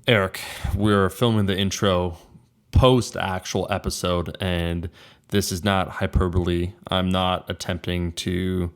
Eric, we're filming the intro post actual episode, and this is not hyperbole. I'm not attempting to,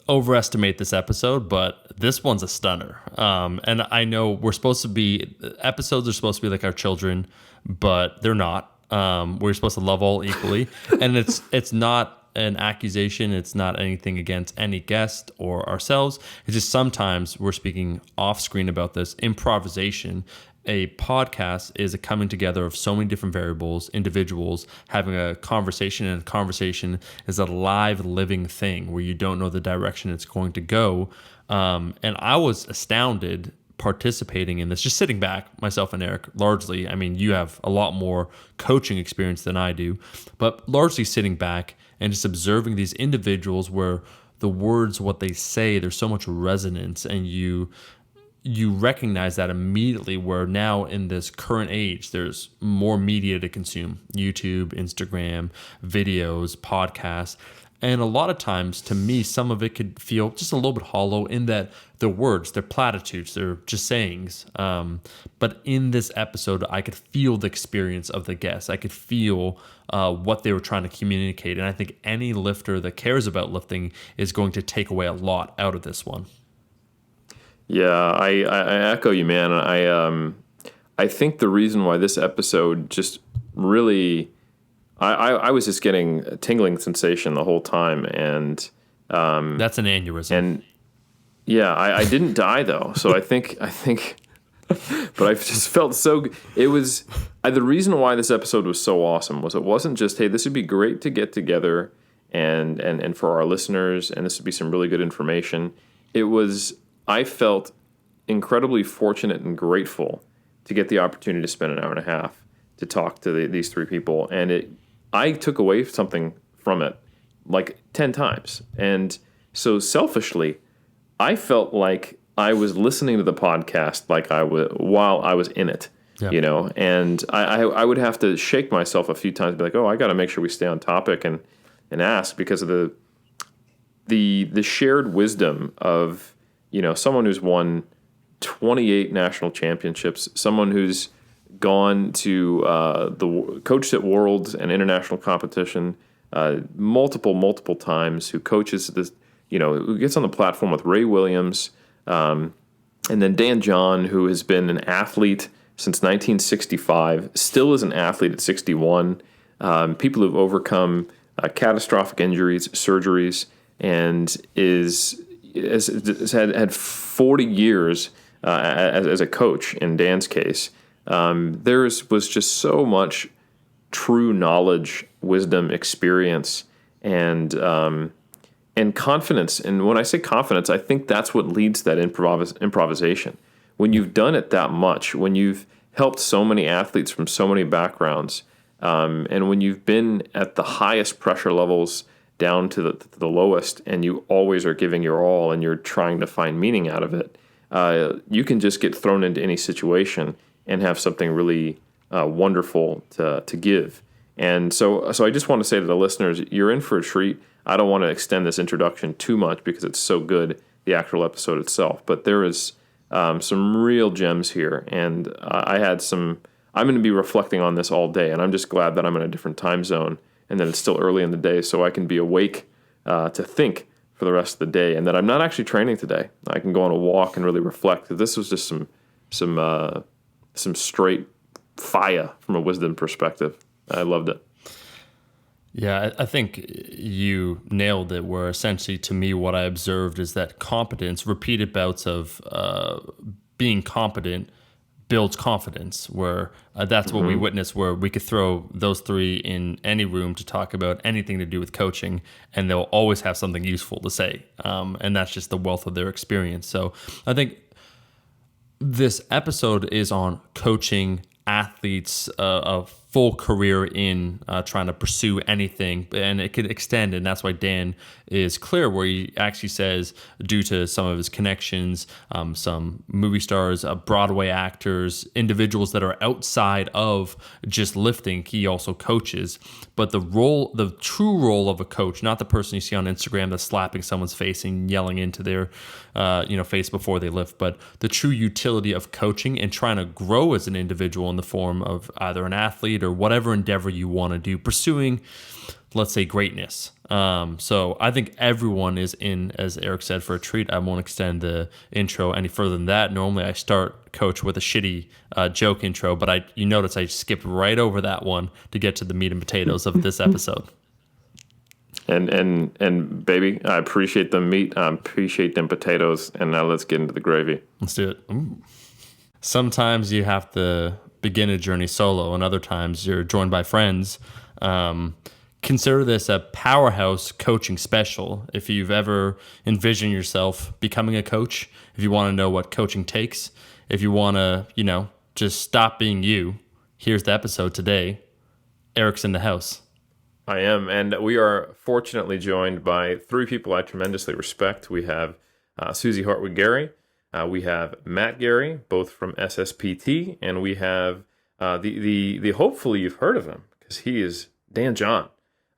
overestimate this episode, but this one's a stunner. And I know episodes are supposed to be like our children, but they're not. We're supposed to love all equally, and it's not an accusation. It's not anything against any guest or ourselves. It's just sometimes we're speaking off screen about this improvisation. A podcast is a coming together of so many different variables, individuals having a conversation, and a conversation is a live, living thing where you don't know the direction it's going to go. And I was astounded participating in this, just sitting back, myself and Eric, largely. I mean, you have a lot more coaching experience than I do, but largely sitting back and just observing these individuals where the words, what they say, there's so much resonance, and you recognize that immediately, where now in this current age, there's more media to consume: YouTube, Instagram, videos, podcasts. And a lot of times, to me, some of it could feel just a little bit hollow in that the words, they're platitudes, they're just sayings. But in this episode, I could feel the experience of the guests. I could feel what they were trying to communicate. And I think any lifter that cares about lifting is going to take away a lot out of this one. Yeah, I echo you, man. I think the reason why this episode just really, I was just getting a tingling sensation the whole time, and that's an aneurysm. And yeah, I didn't die though, so I think, but I just felt so. It was the reason why this episode was so awesome was it wasn't just, hey, this would be great to get together and for our listeners, and this would be some really good information. It was. I felt incredibly fortunate and grateful to get the opportunity to spend an hour and a half to talk to these three people. And I took away something from it like 10 times. And so selfishly, I felt like I was listening to the podcast while I was in it, yeah. And I would have to shake myself a few times and be like, oh, I got to make sure we stay on topic and ask, because of the shared wisdom of, someone who's won 28 national championships, someone who's gone to coached at worlds and international competition multiple times, who coaches this, who gets on the platform with Ray Williams, and then Dan John, who has been an athlete since 1965, still is an athlete at 61. People who've overcome catastrophic injuries, surgeries, and has had 40 years as a coach in Dan's case. There was just so much true knowledge, wisdom, experience, and confidence. And when I say confidence, I think that's what leads to that improvisation. When you've done it that much, when you've helped so many athletes from so many backgrounds, and when you've been at the highest pressure levels down to the lowest, and you always are giving your all and you're trying to find meaning out of it, you can just get thrown into any situation and have something really wonderful to give. And so I just want to say to the listeners, you're in for a treat. I don't want to extend this introduction too much because it's so good, the actual episode itself, but there is some real gems here, and I'm going to be reflecting on this all day, and I'm just glad that I'm in a different time zone and that it's still early in the day, so I can be awake to think for the rest of the day, and that I'm not actually training today. I can go on a walk and really reflect. This was just some straight fire from a wisdom perspective. I loved it. Yeah, I think you nailed it, where essentially to me what I observed is that competence, repeated bouts of being competent, builds confidence, where that's what we witnessed, where we could throw those three in any room to talk about anything to do with coaching, and they'll always have something useful to say. And that's just the wealth of their experience. So I think this episode is on coaching athletes of full career in trying to pursue anything, and it could extend. And that's why Dan is clear, where he actually says, due to some of his connections, some movie stars, Broadway actors, individuals that are outside of just lifting, he also coaches. But the true role of a coach, not the person you see on Instagram that's slapping someone's face and yelling into their face before they lift, but the true utility of coaching and trying to grow as an individual in the form of either an athlete or whatever endeavor you want to do, pursuing, let's say, greatness. So I think everyone is in, as Eric said, for a treat. I won't extend the intro any further than that. Normally I start, Coach, with a shitty joke intro, but you notice I skipped right over that one to get to the meat and potatoes of this episode. And baby, I appreciate the meat. I appreciate them potatoes. And now let's get into the gravy. Let's do it. Ooh. Sometimes you have to begin a journey solo, and other times you're joined by friends. Consider this a powerhouse coaching special. If you've ever envisioned yourself becoming a coach, if you want to know what coaching takes, if you want to, just stop being you, here's the episode today. Eric's in the house. I am, and we are fortunately joined by three people I tremendously respect. We have Sioux-z Hartwig-Gary, we have Matt Gary, both from SSPT, and we have the hopefully you've heard of him, because he is Dan John,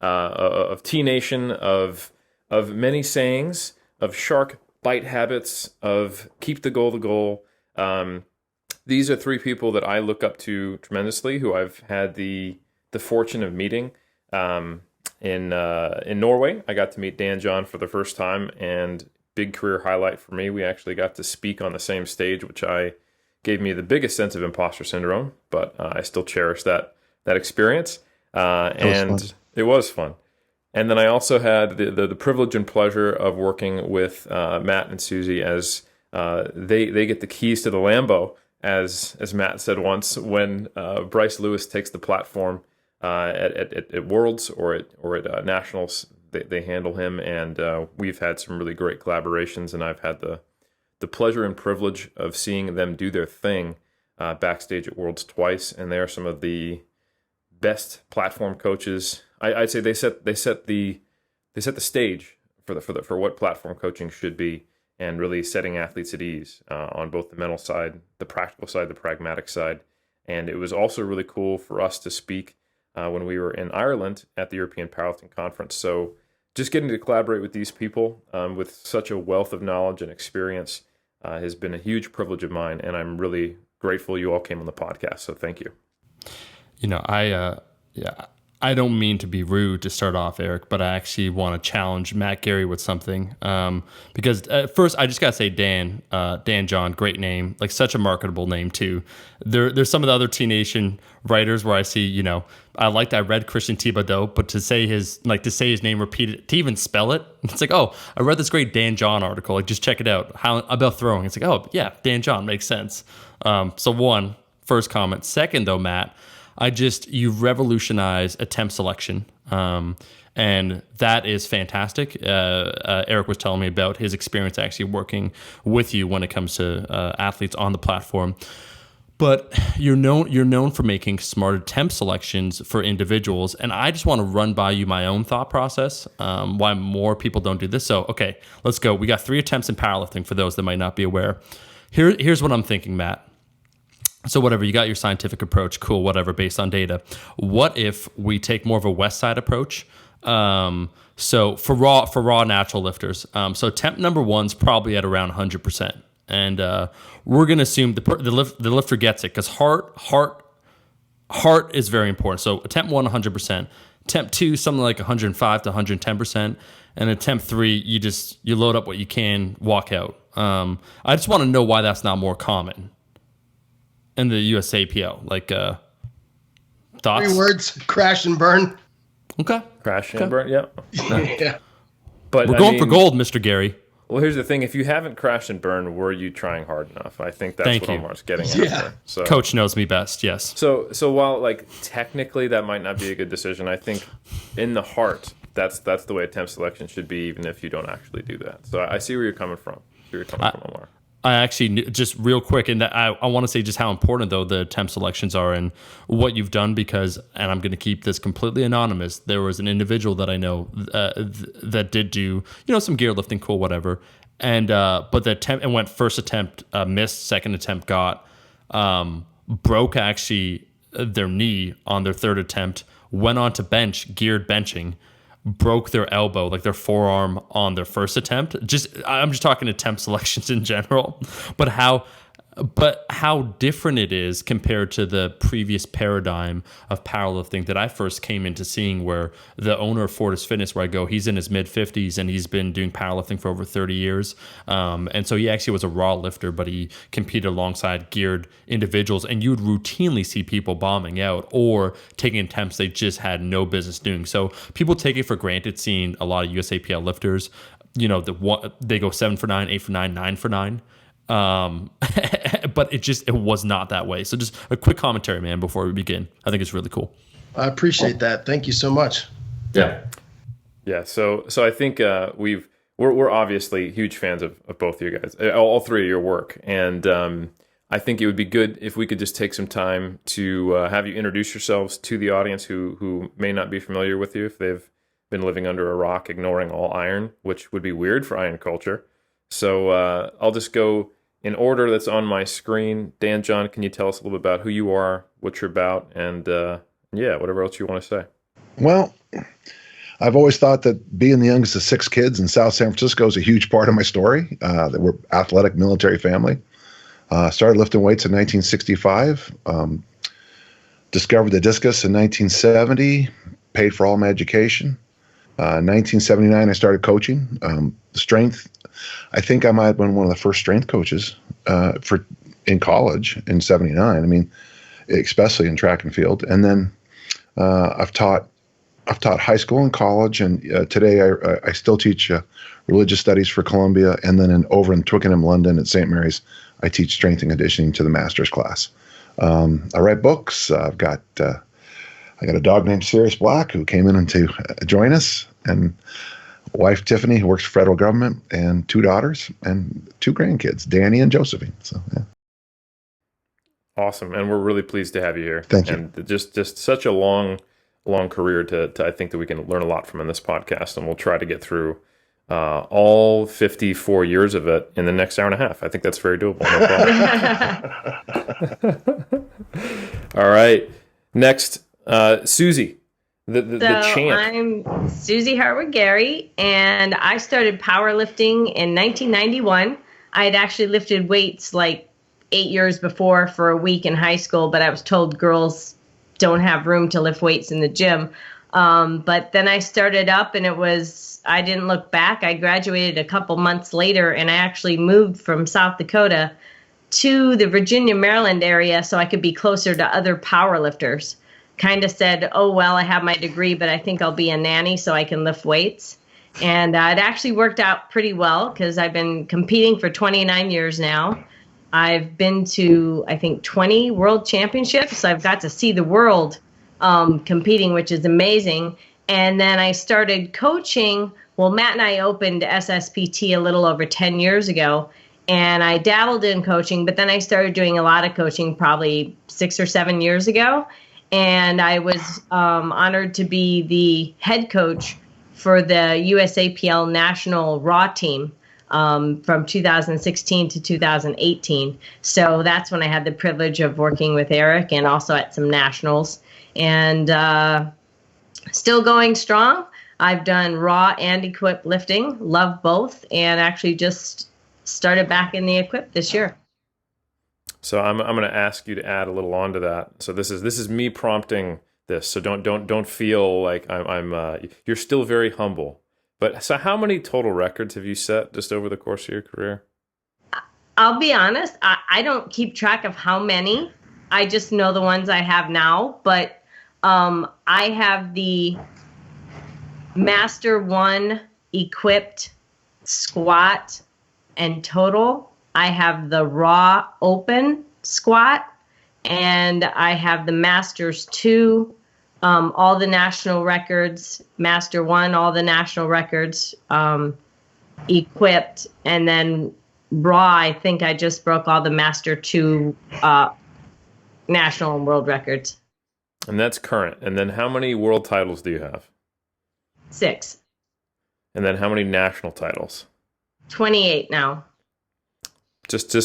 of T-Nation, of many sayings, of shark bite habits, of keep the goal. These are three people that I look up to tremendously, who I've had the fortune of meeting. In Norway, I got to meet Dan John for the first time, and big career highlight for me. We actually got to speak on the same stage, which gave me the biggest sense of imposter syndrome, but I still cherish that experience. It was fun. And then I also had the privilege and pleasure of working with Matt and Susie as they get the keys to the Lambo, as Matt said once, when Bryce Lewis takes the platform at Worlds or at Nationals. They handle him, and we've had some really great collaborations, and I've had the pleasure and privilege of seeing them do their thing backstage at Worlds twice, and they are some of the best platform coaches. I'd say they set the stage for what platform coaching should be, and really setting athletes at ease on both the mental side, the practical side, the pragmatic side. And it was also really cool for us to speak when we were in Ireland at the European Powerlifting Conference. So just getting to collaborate with these people with such a wealth of knowledge and experience has been a huge privilege of mine, and I'm really grateful you all came on the podcast. So thank you. I don't mean to be rude to start off, Eric, but I actually want to challenge Matt Gary with something. Because first, I just got to say, Dan John, great name, like such a marketable name too. There's some of the other T-Nation writers where I see, I read Christian Thibodeau, but to say his name repeated, to even spell it, it's like, oh, I read this great Dan John article, like just check it out. How about throwing? It's like, oh yeah, Dan John makes sense. So first comment. Second though, Matt, you revolutionize attempt selection. And that is fantastic. Eric was telling me about his experience actually working with you when it comes to athletes on the platform. But you're known for making smart attempt selections for individuals. And I just want to run by you my own thought process, why more people don't do this. So, okay, let's go. We got 3 attempts in powerlifting for those that might not be aware. Here's what I'm thinking, Matt. So whatever, you got your scientific approach, cool, whatever, based on data. What if we take more of a West Side approach? So for raw natural lifters, so attempt number 1's probably at around 100%, and we're gonna assume the lifter gets it, because heart is very important. So attempt 1, 100%. Attempt 2, something like 105 to 110%, and attempt 3, you load up what you can, walk out. I just want to know why that's not more common in the USAPL, thoughts? 3 words: crash and burn. Okay. Crash and burn, yeah. Yeah. But we're going for gold, Mr. Gary. Well, here's the thing. If you haven't crashed and burned, were you trying hard enough? I think that's what Omar's getting at there. So, Coach knows me best, yes. So while technically that might not be a good decision, I think in the heart, that's the way attempt selection should be, even if you don't actually do that. So I see where you're coming from. Omar. I actually, just real quick, and I want to say just how important though the temp selections are and what you've done, because, and I'm going to keep this completely anonymous. There was an individual that I know that did do, some gear lifting, cool, whatever, and but the attempt and went first attempt, missed, second attempt got, broke actually their knee on their third attempt, went on to bench, geared benching, broke their elbow, like their forearm on their first attempt. I'm just talking attempt selections in general, but how different it is compared to the previous paradigm of powerlifting that I first came into seeing, where the owner of Fortis Fitness, where I go, he's in his mid 50s and he's been doing powerlifting for over 30 years. And so he actually was a raw lifter, but he competed alongside geared individuals, and you would routinely see people bombing out or taking attempts they just had no business doing. So people take it for granted seeing a lot of USAPL lifters, they go 7 for 9, 8 for 9, 9 for 9. But it was not that way. So just a quick commentary, man, before we begin. I think it's really cool. I appreciate that. Thank you so much. Yeah. So I think we're obviously huge fans of both of you guys, all three of your work, and I think it would be good if we could just take some time to have you introduce yourselves to the audience who may not be familiar with you, if they've been living under a rock, ignoring all iron, which would be weird for iron culture. So I'll just go in order that's on my screen. Dan, John, can you tell us a little bit about who you are, what you're about, and whatever else you want to say? Well, I've always thought that being the youngest of 6 kids in South San Francisco is a huge part of my story. That we're athletic military family. Started lifting weights in 1965. Discovered the discus in 1970. Paid for all my education. 1979, I started coaching. Strength. I think I might have been one of the first strength coaches in college in '79. I mean, especially in track and field. And then I've taught high school and college, and today I still teach religious studies for Columbia. And then over in Twickenham, London, at St. Mary's, I teach strength and conditioning to the master's class. I write books. I got a dog named Sirius Black who came in to join us, and wife Tiffany, who works for federal government, and 2 daughters and 2 grandkids, Danny and Josephine. So yeah. Awesome, and we're really pleased to have you here. Thank you. And just such a long career to I think that we can learn a lot from in this podcast, and we'll try to get through all 54 years of it in the next hour and a half. I think that's very doable. No problem. All right, next, Susie. The champ. I'm Sioux-z Hartwig-Gary, and I started powerlifting in 1991. I had actually lifted weights like 8 years before for a week in high school, but I was told girls don't have room to lift weights in the gym. But then I started up, and I didn't look back. I graduated a couple months later, and I actually moved from South Dakota to the Virginia, Maryland area so I could be closer to other powerlifters. Kind of said, oh, well, I have my degree, but I think I'll be a nanny so I can lift weights. And it actually worked out pretty well because I've been competing for 29 years now. I've been to, I think, 20 world championships. I've got to see the world competing, which is amazing. And then I started coaching. Well, Matt and I opened SSPT a little over 10 years ago. And I dabbled in coaching, but then I started doing a lot of coaching probably 6 or 7 years ago. And I was honored to be the head coach for the USAPL national Raw team from 2016 to 2018. So that's when I had the privilege of working with Eric and also at some nationals. And still going strong. I've done Raw and equipped lifting, love both, and actually just started back in the equipped this year. So I'm going to ask you to add a little on to that. So this is me prompting this. So don't feel like I'm you're still very humble. But so how many total records have you set just over the course of your career? I'll be honest, I don't keep track of how many. I just know the ones I have now. But I have the Master 1 equipped squat and total. I have the Raw open squat, and I have the Masters 2, all the national records, Master 1, all the national records equipped, and then raw, I think I just broke all the Master 2 national and world records. And that's current. And then how many world titles do you have? 6. And then how many national titles? 28 now. Just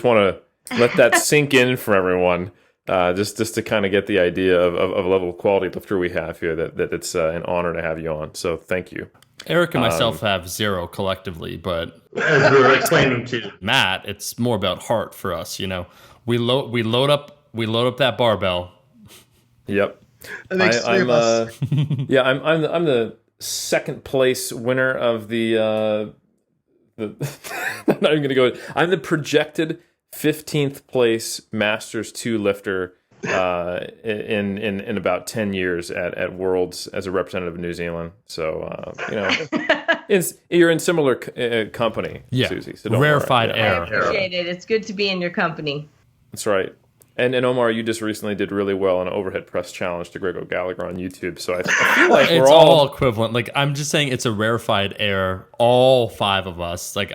want to let that sink in for everyone. Just to kind of get the idea of level of quality lifter we have here. That it's an honor to have you on. So thank you. Eric and myself have 0 collectively, but As we were explaining to Matt, it's more about heart for us. You know, we load up that barbell. Yep. That makes three of us. Yeah, I'm the second place winner of the I'm not even gonna go. I'm the projected 15th place Masters 2 lifter in about 10 years at Worlds as a representative of New Zealand. So you're in similar company, Yeah, Susie. So don't rarefied worry. air. I appreciate it. It's good to be in your company. That's right. And Omar, you just recently did really well on an overhead press challenge to Greg O'Gallagher on YouTube. So I feel like we're It's all all equivalent. Like, I'm just saying, it's a rarefied air. All 5 of us. Like,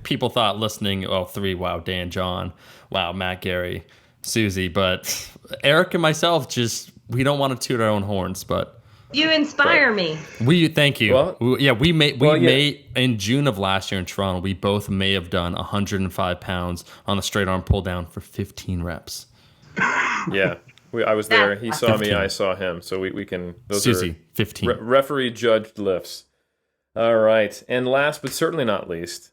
people thought listening. Oh, 3. Wow, Dan, John. Wow, Matt, Gary, Susie. But Eric and myself, we don't want to toot our own horns. But You inspire me. thank you. Well- we may in June of last year in Toronto. We both may have done 105 pounds on the straight arm pull down for 15 reps. Yeah, I was there. He saw 15. me. I saw him. So we can. Those Susie, are 15. referee judged lifts. All right. And last but certainly not least,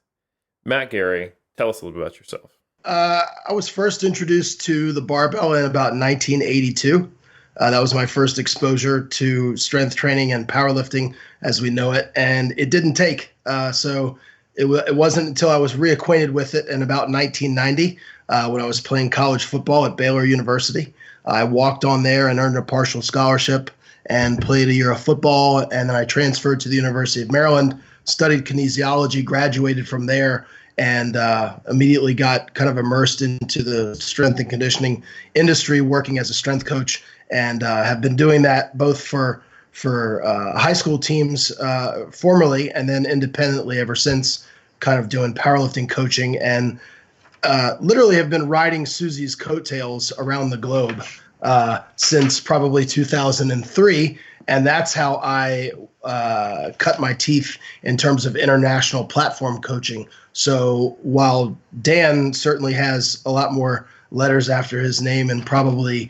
Matt Gary, tell us a little bit about yourself. I was first introduced to the barbell in about 1982. That was my first exposure to strength training and powerlifting as we know it, and it didn't take. So it wasn't until I was reacquainted with it in about 1990 when I was playing college football at Baylor University. I walked on there and earned a partial scholarship and played a year of football, and then I transferred to the University of Maryland, studied kinesiology, graduated from there, and immediately got kind of immersed into the strength and conditioning industry, working as a strength coach, and have been doing that both for high school teams formerly and then independently ever since, kind of doing powerlifting coaching, and literally have been riding Susie's coattails around the globe since probably 2003. And that's how I cut my teeth in terms of international platform coaching. So while Dan certainly has a lot more letters after his name and probably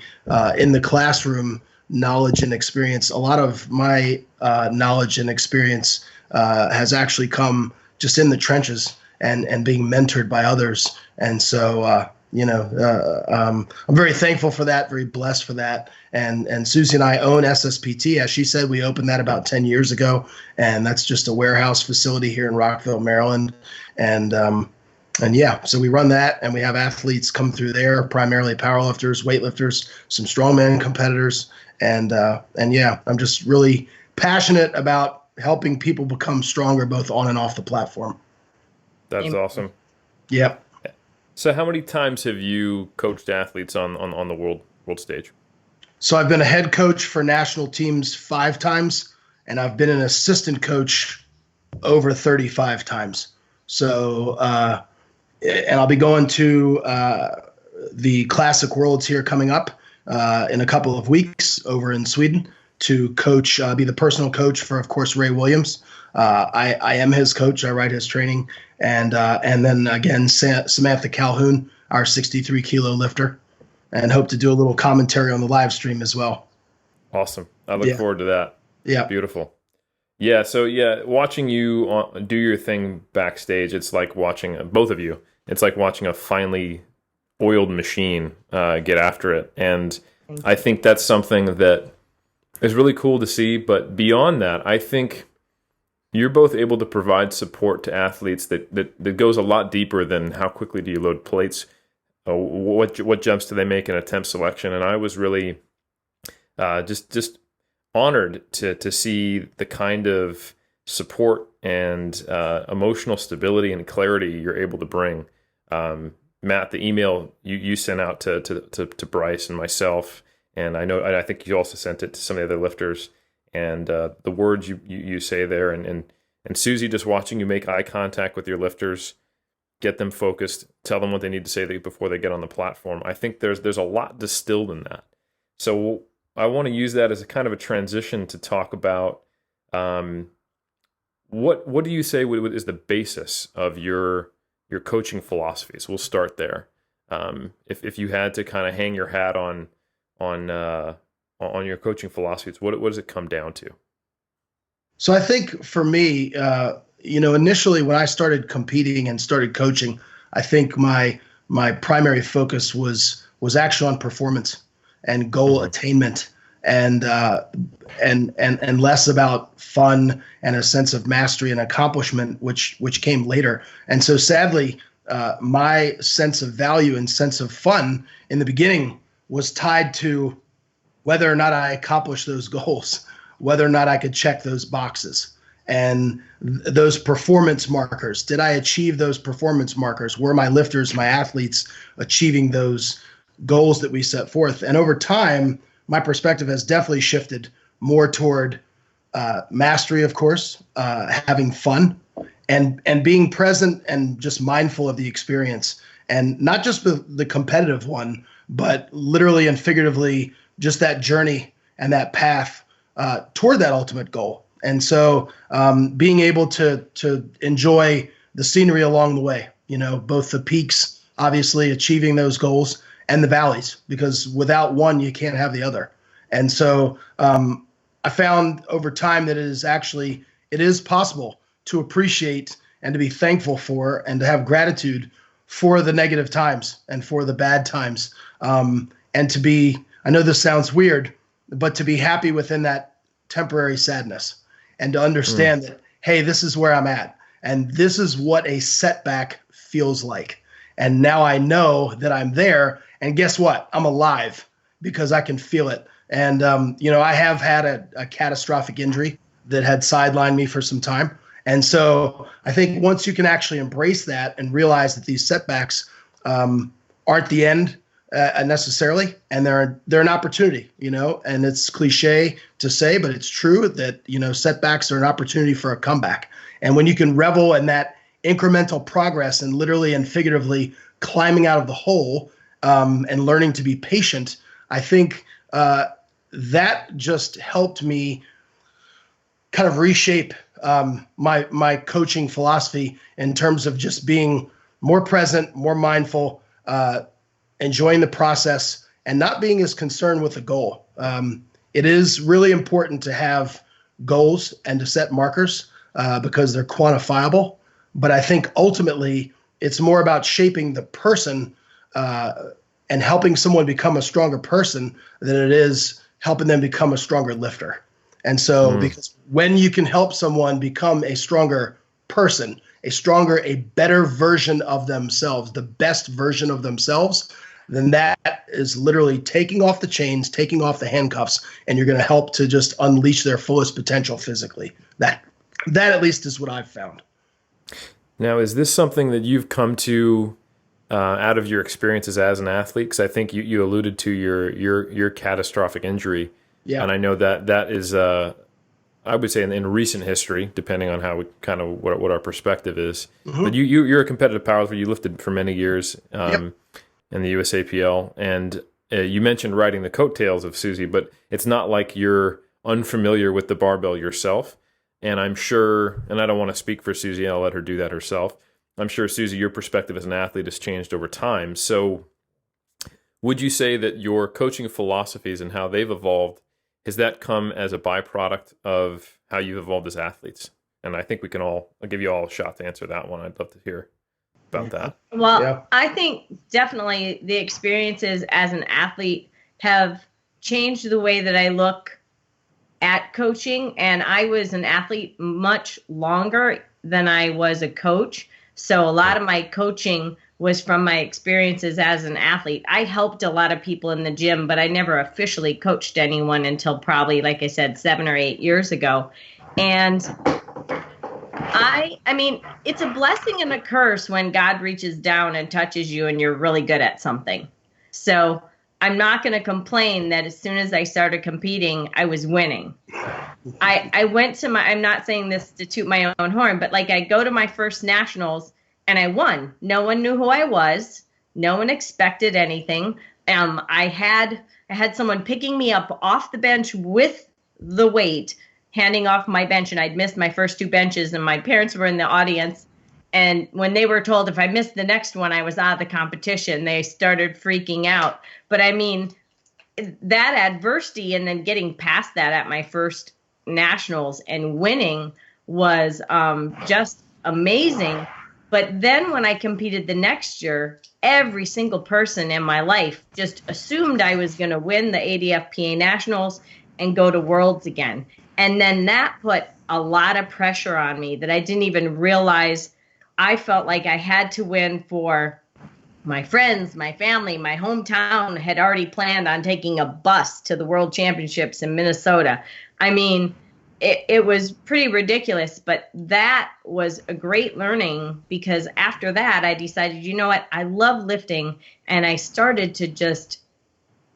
in the classroom knowledge and experience, a lot of my knowledge and experience has actually come just in the trenches and being mentored by others. And so, I'm very thankful for that, very blessed for that. And Susie and I own SSPT. As she said, we opened that about 10 years ago, and that's just a warehouse facility here in Rockville, Maryland. And yeah, so we run that, and we have athletes come through there, primarily powerlifters, weightlifters, some strongman competitors. And yeah, I'm just really passionate about helping people become stronger, both on and off the platform. That's awesome. Yep. So how many times have you coached athletes on the world stage? So I've been a head coach for national teams 5 times, and I've been an assistant coach over 35 times. So, and I'll be going to the Classic Worlds here coming up in a couple of weeks over in Sweden to coach, be the personal coach for, of course, Ray Williams. I am his coach. I write his training. And then again, Samantha Calhoun, our 63 kilo lifter, and hope to do a little commentary on the live stream as well. Awesome. I look forward to that. Yeah. Beautiful. Yeah. So watching you do your thing backstage, it's like watching both of you. It's like watching a finely oiled machine get after it. And I think that's something that is really cool to see. But beyond that, I think you're both able to provide support to athletes that goes a lot deeper than how quickly do you load plates, what jumps do they make in attempt selection. And I was really just honored to see the kind of support and emotional stability and clarity you're able to bring. Matt, the email you sent out to Bryce and myself, and I think you also sent it to some of the other lifters. And the words you say there, and Susie, just watching you make eye contact with your lifters, get them focused, tell them what they need to say before they get on the platform. I think there's a lot distilled in that. So I want to use that as a kind of a transition to talk about what do you say is the basis of your coaching philosophies? We'll start there. If you had to kind of hang your hat on your coaching philosophies, what does it come down to? So I think for me, initially when I started competing and started coaching, I think my primary focus was actually on performance and goal attainment, and less about fun and a sense of mastery and accomplishment, which came later. And so sadly, my sense of value and sense of fun in the beginning was tied to whether or not I accomplished those goals, whether or not I could check those boxes. And those performance markers, did I achieve those performance markers? Were my lifters, my athletes achieving those goals that we set forth? And over time, my perspective has definitely shifted more toward mastery, of course, having fun, and being present and just mindful of the experience. And not just the competitive one, but literally and figuratively, just that journey and that path toward that ultimate goal. And so being able to enjoy the scenery along the way, both the peaks, obviously achieving those goals, and the valleys, because without one, you can't have the other. And so I found over time that it is possible to appreciate and to be thankful for and to have gratitude for the negative times and for the bad times. And to be, I know this sounds weird, but to be happy within that temporary sadness, and to understand that, hey, this is where I'm at, and this is what a setback feels like. And now I know that I'm there, and guess what? I'm alive because I can feel it. And, I have had a catastrophic injury that had sidelined me for some time. And so I think once you can actually embrace that and realize that these setbacks aren't the end necessarily, and they're an opportunity, and it's cliche to say, but it's true that, setbacks are an opportunity for a comeback. And when you can revel in that incremental progress and literally and figuratively climbing out of the hole and learning to be patient, I think that just helped me kind of reshape my coaching philosophy in terms of just being more present, more mindful, enjoying the process, and not being as concerned with the goal. It is really important to have goals and to set markers because they're quantifiable. But I think ultimately it's more about shaping the person and helping someone become a stronger person than it is helping them become a stronger lifter. And so because when you can help someone become a stronger person, a better version of themselves, the best version of themselves, then that is literally taking off the chains, taking off the handcuffs, and you're going to help to just unleash their fullest potential physically. That at least is what I've found. Now, is this something that you've come to out of your experiences as an athlete? Because I think you alluded to your catastrophic injury. Yeah. And I know that is, I would say in recent history, depending on how we kind of what our perspective is. Mm-hmm. But you're a competitive powerlifter. You lifted for many years in the USAPL, and you mentioned riding the coattails of Susie, but it's not like you're unfamiliar with the barbell yourself. And I'm sure, and I don't want to speak for Susie, I'll let her do that herself. I'm sure, Susie, your perspective as an athlete has changed over time. So would you say that your coaching philosophies and how they've evolved, has that come as a byproduct of how you've evolved as athletes? And I think I'll give you all a shot to answer that one. I'd love to hear about that. Well, yeah. I think definitely the experiences as an athlete have changed the way that I look at coaching. And I was an athlete much longer than I was a coach. So a lot of my coaching was from my experiences as an athlete. I helped a lot of people in the gym, but I never officially coached anyone until probably, like I said, 7 or 8 years ago. And I mean, it's a blessing and a curse when God reaches down and touches you and you're really good at something. So I'm not going to complain that as soon as I started competing, I was winning. I went to I'm not saying this to toot my own horn, but like I go to my first nationals and I won. No one knew who I was. No one expected anything. I had someone picking me up off the bench with the weight, handing off my bench, and I'd missed my first 2 benches, and my parents were in the audience. And when they were told if I missed the next one, I was out of the competition, they started freaking out. But I mean, that adversity and then getting past that at my first nationals and winning was just amazing. But then when I competed the next year, every single person in my life just assumed I was going to win the ADFPA nationals and go to worlds again. And then that put a lot of pressure on me that I didn't even realize. I felt like I had to win for my friends, my family, my hometown had already planned on taking a bus to the World Championships in Minnesota. I mean, it was pretty ridiculous, but that was a great learning, because after that, I decided, you know what, I love lifting, and I started to just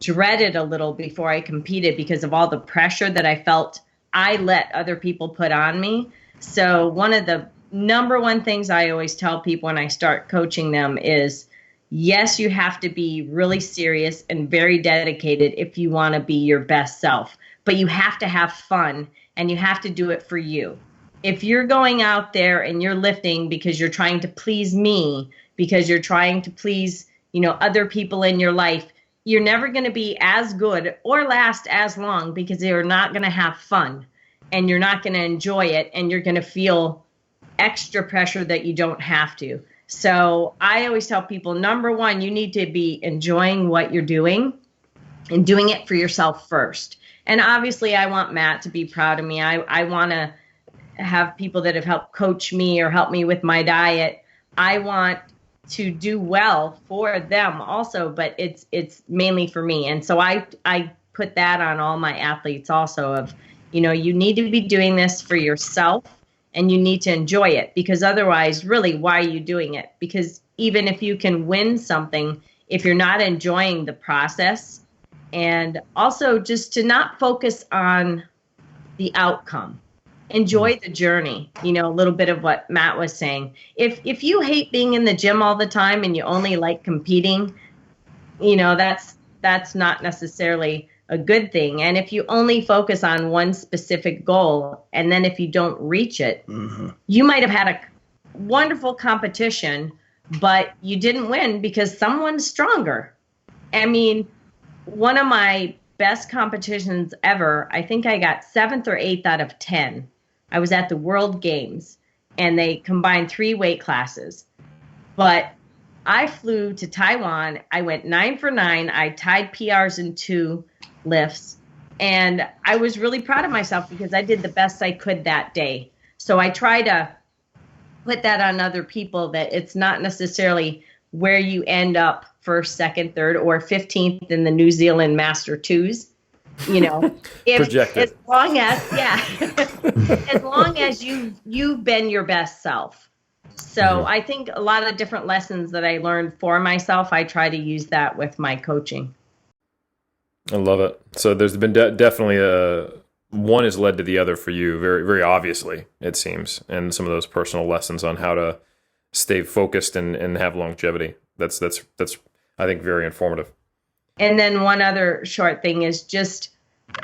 dread it a little before I competed because of all the pressure that I felt I let other people put on me. So one of the number one things I always tell people when I start coaching them is, yes, you have to be really serious and very dedicated if you want to be your best self, but you have to have fun and you have to do it for you. If you're going out there and you're lifting because you're trying to please me, because you're trying to please, other people in your life, you're never going to be as good or last as long, because you're not going to have fun and you're not going to enjoy it, and you're going to feel extra pressure that you don't have to. So I always tell people, number one, you need to be enjoying what you're doing and doing it for yourself first. And obviously I want Matt to be proud of me. I want to have people that have helped coach me or help me with my diet. I want to do well for them also, but it's mainly for me. And so I put that on all my athletes also of, you need to be doing this for yourself. And you need to enjoy it, because otherwise, really, why are you doing it? Because even if you can win something, if you're not enjoying the process, and also just to not focus on the outcome, enjoy the journey, a little bit of what Matt was saying. If you hate being in the gym all the time and you only like competing, that's not necessarily a good thing. And if you only focus on one specific goal, and then if you don't reach it, you might have had a wonderful competition, but you didn't win because someone's stronger. I mean, one of my best competitions ever, I think I got 7th or 8th out of 10. I was at the World Games, and they combined 3 weight classes. But I flew to Taiwan. I went 9 for 9. I tied PRs in 2 lifts, and I was really proud of myself because I did the best I could that day. So I try to put that on other people, that it's not necessarily where you end up first, second, third, or 15th in the New Zealand Master 2s. As long as you've been your best self. So I think a lot of different lessons that I learned for myself, I try to use that with my coaching. I love it. So there's been definitely one has led to the other for you, very, very obviously, it seems, and some of those personal lessons on how to stay focused and have longevity. That's I think very informative. And then one other short thing is just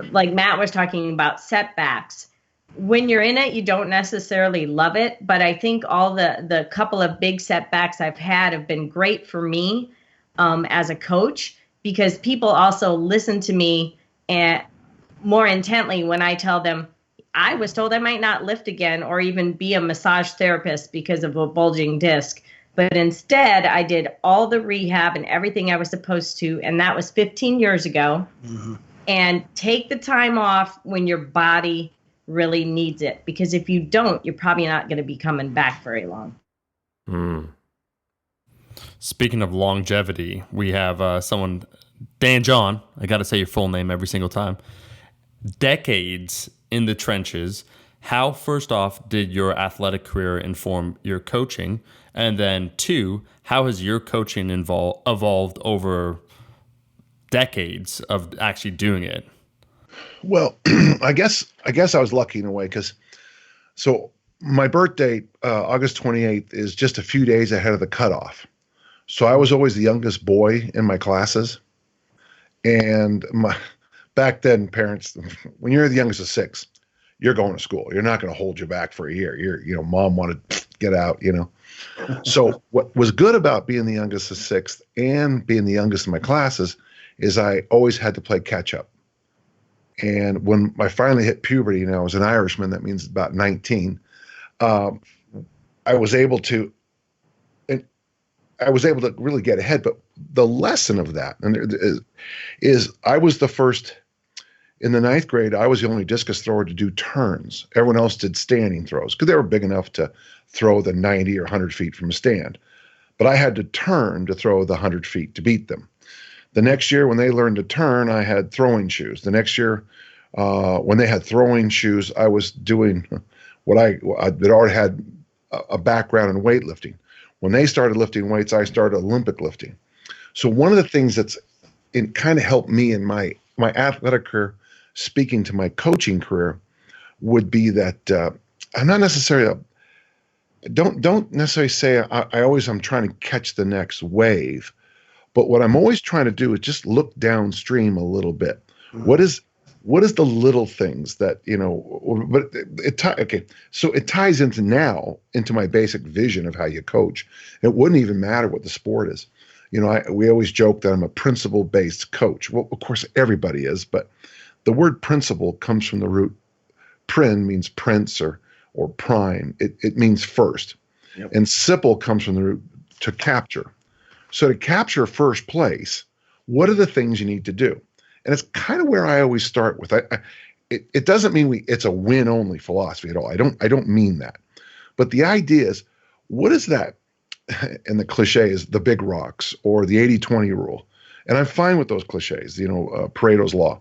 like Matt was talking about setbacks. When you're in it, you don't necessarily love it, but I think all the couple of big setbacks I've had have been great for me as a coach, because people also listen to me and more intently when I tell them, I was told I might not lift again or even be a massage therapist because of a bulging disc. But instead, I did all the rehab and everything I was supposed to, and that was 15 years ago. And take the time off when your body really needs it, because if you don't, you're probably not going to be coming back very long. Speaking of longevity, we have someone, Dan John, I got to say your full name every single time. Decades in the trenches. How, first off, did your athletic career inform your coaching? And then 2, how has your coaching evolved over decades of actually doing it? Well, I guess I was lucky in a way, because my birth date, August 28th, is just a few days ahead of the cutoff. So I was always the youngest boy in my classes. And back then, parents, when you're the youngest of six, you're going to school. You're not going to hold you back for a year. Mom wanted to get out, So what was good about being the youngest of six and being the youngest in my classes is I always had to play catch up. And when I finally hit puberty, and I was an Irishman, that means about 19, I was able to really get ahead. But the lesson of that is I was the first in the ninth grade. I was the only discus thrower to do turns. Everyone else did standing throws because they were big enough to throw the 90 or 100 feet from a stand. But I had to turn to throw the 100 feet to beat them. The next year, when they learned to turn, I had throwing shoes. The next year, when they had throwing shoes, I was doing what I'd already had a background in weightlifting. When they started lifting weights, I started Olympic lifting. So one of the things it kind of helped me in my athletic career, speaking to my coaching career, would be that I'm not necessarily don't necessarily say I'm trying to catch the next wave. But what I'm always trying to do is just look downstream a little bit. What is the little things that, but okay. So it ties into my basic vision of how you coach. It wouldn't even matter what the sport is. We always joke that I'm a principle-based coach. Well, of course, everybody is, but the word principle comes from the root prin, means prince or prime. It means first. Yep. And simple comes from the root to capture. So to capture first place, what are the things you need to do? And it's kind of where I always start with. It doesn't mean it's a win-only philosophy at all. I don't mean that. But the idea is, what is that? And the cliche is the big rocks or the 80-20 rule. And I'm fine with those cliches, Pareto's law.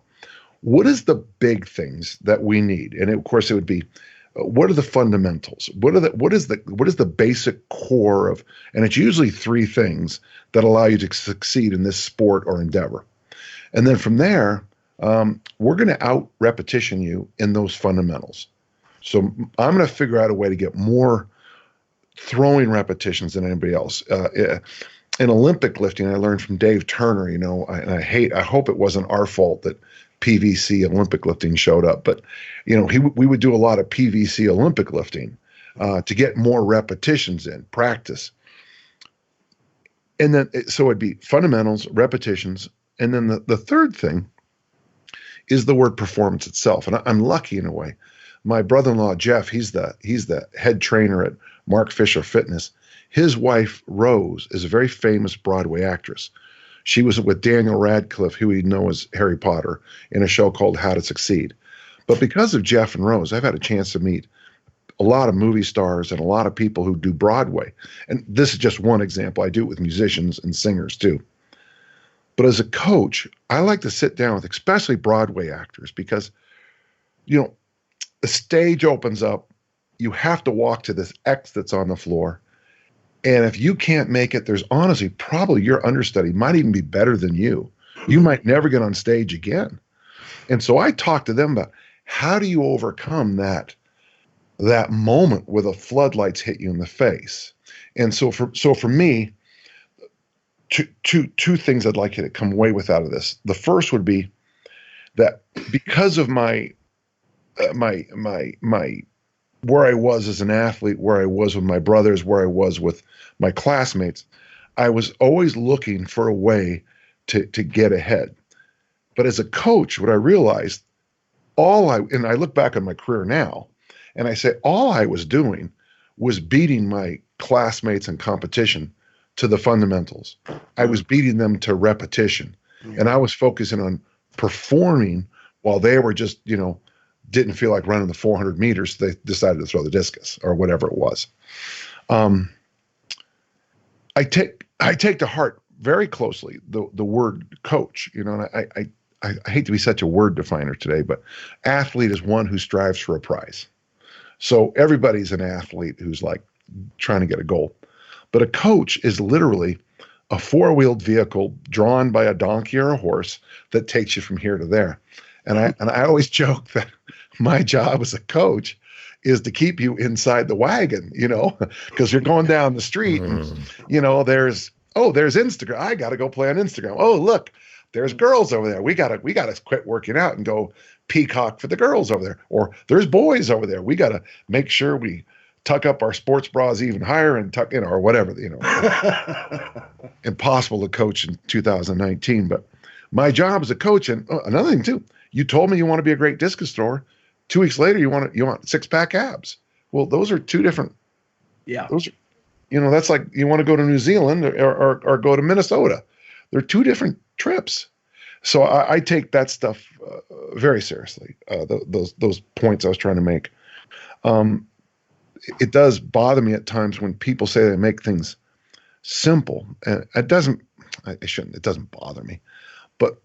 What is the big things that we need? And of course, it would be, what are the fundamentals? What is the basic core of, and it's usually three things that allow you to succeed in this sport or endeavor. And then from there, we're going to out repetition you in those fundamentals. So I'm going to figure out a way to get more throwing repetitions than anybody else. In Olympic lifting, I learned from Dave Turner, and I hope it wasn't our fault that PVC Olympic lifting showed up, but we would do a lot of PVC Olympic lifting to get more repetitions in practice. And then, so it'd be fundamentals, repetitions. And then the third thing is the word performance itself. And I'm lucky in a way. My brother-in-law, Jeff, he's the head trainer at Mark Fisher Fitness. His wife, Rose, is a very famous Broadway actress. She was with Daniel Radcliffe, who we know as Harry Potter, in a show called How to Succeed. But because of Jeff and Rose, I've had a chance to meet a lot of movie stars and a lot of people who do Broadway. And this is just one example. I do it with musicians and singers too. But as a coach, I like to sit down with especially Broadway actors because, the stage opens up. You have to walk to this X that's on the floor. And if you can't make it, there's honestly probably your understudy might even be better than you. You might never get on stage again. And so I talk to them about how do you overcome that moment where the floodlights hit you in the face. And so for me, two things I'd like you to come away with out of this. The first would be that because of my where I was as an athlete, where I was with my brothers, where I was with my classmates, I was always looking for a way to get ahead. But as a coach, what I realized, and I look back on my career now, and I say all I was doing was beating my classmates in competition to the fundamentals. I was beating them to repetition, and I was focusing on performing while they were just, didn't feel like running the 400 meters. They decided to throw the discus or whatever it was. I take to heart very closely the word coach, and I hate to be such a word definer today, but athlete is one who strives for a prize. So everybody's an athlete who's like trying to get a goal, but a coach is literally a four-wheeled vehicle drawn by a donkey or a horse that takes you from here to there. And I always joke that my job as a coach is to keep you inside the wagon, because you're going down the street and, there's Instagram. I got to go play on Instagram. Oh, look, there's girls over there. We got to quit working out and go peacock for the girls over there. Or there's boys over there. We got to make sure we tuck up our sports bras even higher and tuck in or whatever, Impossible to coach in 2019. But my job as a coach, and another thing too, you told me you want to be a great discus thrower. 2 weeks later, you want 6-pack abs. Well, those are two different. Yeah. Those are, that's like you want to go to New Zealand or go to Minnesota. They're two different trips. So I take that stuff very seriously. Those points I was trying to make. It does bother me at times when people say they make things simple, and it doesn't. I shouldn't. It doesn't bother me, but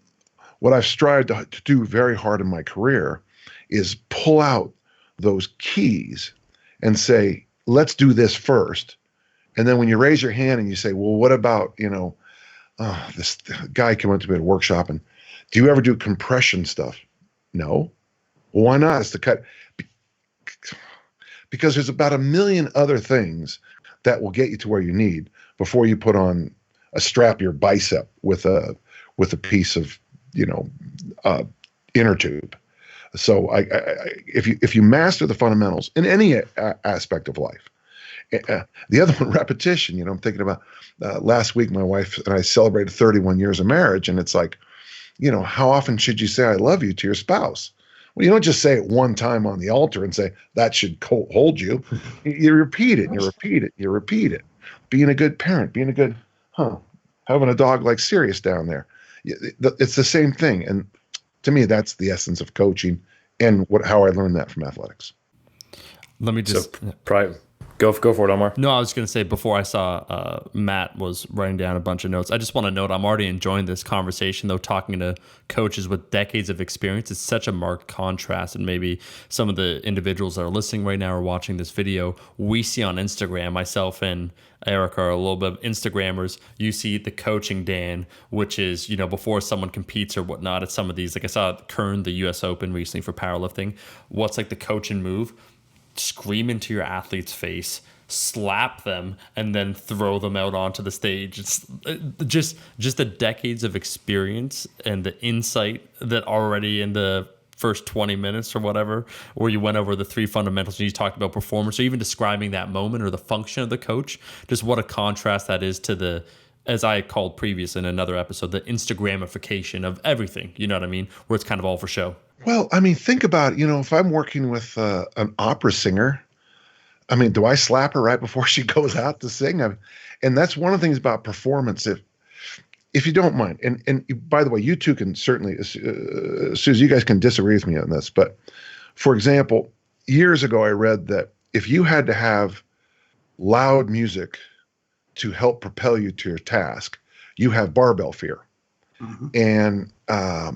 what I've strived to do very hard in my career is pull out those keys and say, let's do this first. And then when you raise your hand and you say, well, what about, this guy came up to me at a workshop and do you ever do compression stuff? No. Well, why not? It's the cut. Because there's about 1 million other things that will get you to where you need before you put on a strap your bicep with a piece of, inner tube. So if you master the fundamentals in any aspect of life, the other one, repetition, I'm thinking about last week, my wife and I celebrated 31 years of marriage. And it's like, how often should you say, I love you to your spouse? Well, you don't just say it one time on the altar and say that should hold you. You repeat it, and you repeat it, you repeat it. Being a good parent, being a good, having a dog like Sirius down there. It's the same thing. And to me, that's the essence of coaching and how I learned that from athletics. Let me just go for it, Omar. No, I was going to say before I saw Matt was writing down a bunch of notes. I just want to note I'm already enjoying this conversation, though, talking to coaches with decades of experience. It's such a marked contrast, and maybe some of the individuals that are listening right now or watching this video, we see on Instagram, myself and Eric are a little bit of Instagrammers. You see the coaching Dan, which is, before someone competes or whatnot at some of these. Like I saw Kern, the U.S. Open recently for powerlifting. What's like the coaching move? Scream into your athlete's face, slap them, and then throw them out onto the stage. It's just the decades of experience and the insight that already in the first 20 minutes or whatever, where you went over the 3 fundamentals and you talked about performance or even describing that moment or the function of the coach, just what a contrast that is to the, as I called previous in another episode, the Instagramification of everything, you know what I mean? Where it's kind of all for show. Well, think about, if I'm working with an opera singer, do I slap her right before she goes out to sing? And that's one of the things about performance, if you don't mind. And by the way, you two can certainly, Susie, you guys can disagree with me on this. But for example, years ago, I read that if you had to have loud music to help propel you to your task, you have barbell fear. Mm-hmm.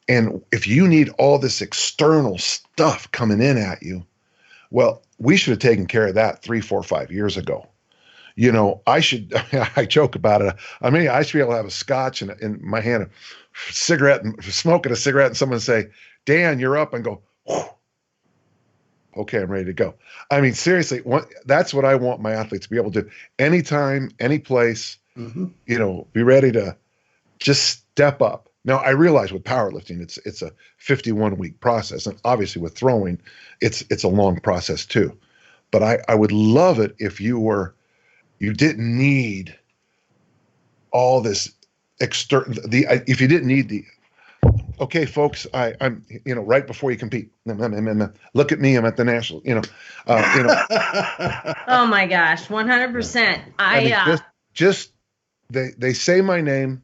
And if you need all this external stuff coming in at you, well, we should have taken care of that 3, 4, 5 years ago. I joke about it. I should be able to have a scotch in my hand, smoking a cigarette, and someone say, Dan, you're up, and go, whew. Okay, I'm ready to go. Seriously, that's what I want my athletes to be able to do. Anytime, any place, be ready to just step up. Now, I realize with powerlifting, it's a 51-week process, and obviously with throwing, it's a long process too. But I would love it if you didn't need all this if you didn't need the, okay, folks, I'm right before you compete. Look at me, I'm at the national. Oh my gosh, 100%. Just they say my name.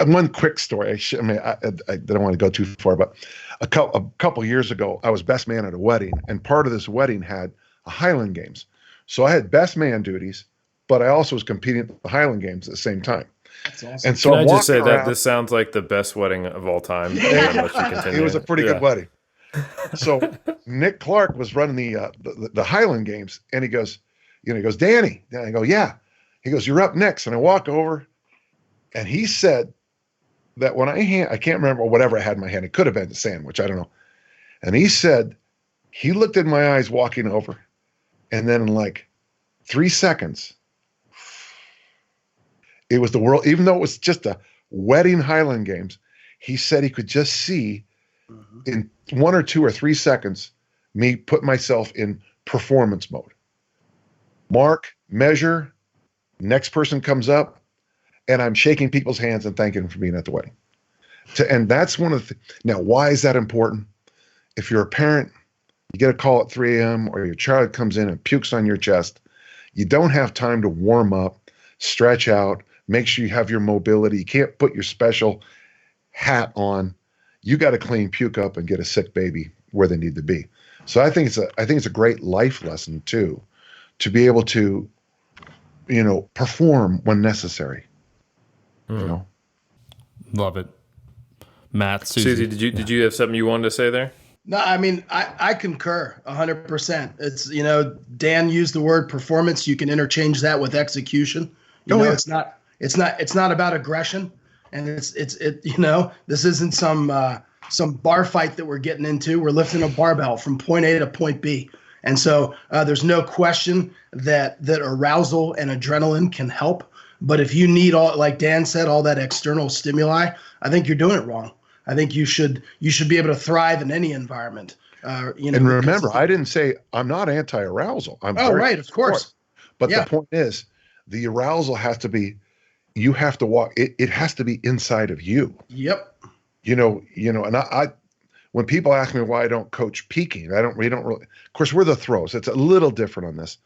One quick story. I don't want to go too far, but a couple years ago, I was best man at a wedding, and part of this wedding had a Highland Games. So I had best man duties, but I also was competing at the Highland Games at the same time. That's awesome. And so Can I just say around, that this sounds like the best wedding of all time? It was a pretty good wedding. So Nick Clark was running the Highland Games, and he goes, Danny. And I go, yeah. He goes, you're up next. And I walk over. And he said that when I can't remember whatever I had in my hand. It could have been a sandwich. I don't know. And he said, he looked in my eyes walking over, and then in like 3 seconds, it was the world, even though it was just a wedding Highland Games, he said he could just see in 1 or 2 or 3 seconds me put myself in performance mode. Mark, measure, next person comes up, and I'm shaking people's hands and thanking them for being at the wedding. And that's one of the now, why is that important? If you're a parent, you get a call at 3 a.m. or your child comes in and pukes on your chest, you don't have time to warm up, stretch out, make sure you have your mobility. You can't put your special hat on. You got to clean puke up and get a sick baby where they need to be. So I think it's a great life lesson too, to be able to, perform when necessary. Love it. Matt, Susie, did you have something you wanted to say there? No, I mean, I concur 100%. It's, Dan used the word performance. You can interchange that with execution. It's not about aggression, and this isn't some bar fight that we're getting into. We're lifting a barbell from point A to point B. And so there's no question that arousal and adrenaline can help. But if you need like Dan said, all that external stimuli, I think you're doing it wrong. I think you should be able to thrive in any environment. And remember, I didn't say I'm not anti-arousal. Right, of course. But the point is, the arousal has to be, you have to walk. It has to be inside of you. Yep. And I when people ask me why I don't coach peaking, we don't really. Of course, we're the throws. It's a little different on this,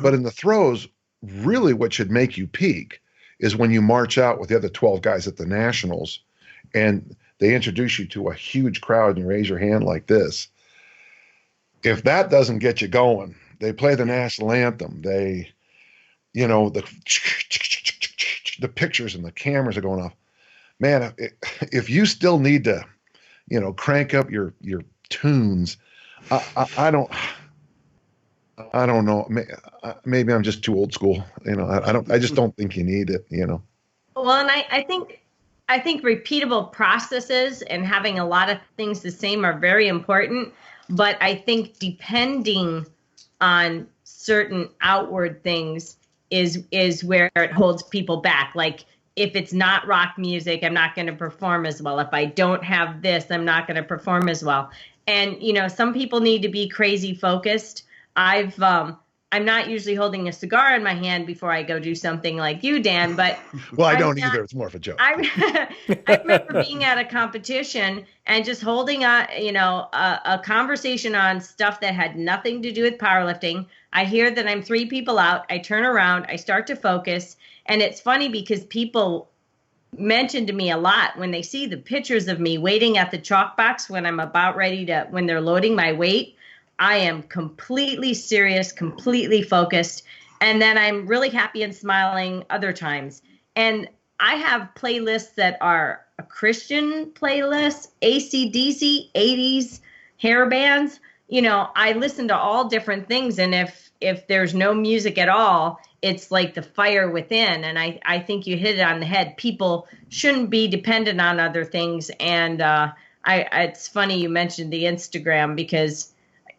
but in the throws, really, what should make you peak is when you march out with the other 12 guys at the nationals, and they introduce you to a huge crowd and you raise your hand like this. If that doesn't get you going, they play the national anthem. They, the pictures and the cameras are going off. Man, if you still need to, crank up your tunes, I don't know. Maybe I'm just too old school. I just don't think you need it, Well, and I think repeatable processes and having a lot of things the same are very important. But I think depending on certain outward things is where it holds people back. Like if it's not rock music, I'm not going to perform as well. If I don't have this, I'm not going to perform as well. And, some people need to be crazy focused. I'm not usually holding a cigar in my hand before I go do something like you, Dan, but well, I don't either. It's more of a joke. I remember being at a competition and just holding a conversation on stuff that had nothing to do with powerlifting. I hear that I'm 3 people out. I turn around, I start to focus, and it's funny because people mention to me a lot when they see the pictures of me waiting at the chalk box when I'm about ready to, when they're loading my weight. I am completely serious, completely focused, and then I'm really happy and smiling other times. And I have playlists that are a Christian playlist, AC/DC, 80s, hair bands. I listen to all different things, and if there's no music at all, it's like the fire within. And I think you hit it on the head. People shouldn't be dependent on other things. And it's funny you mentioned the Instagram because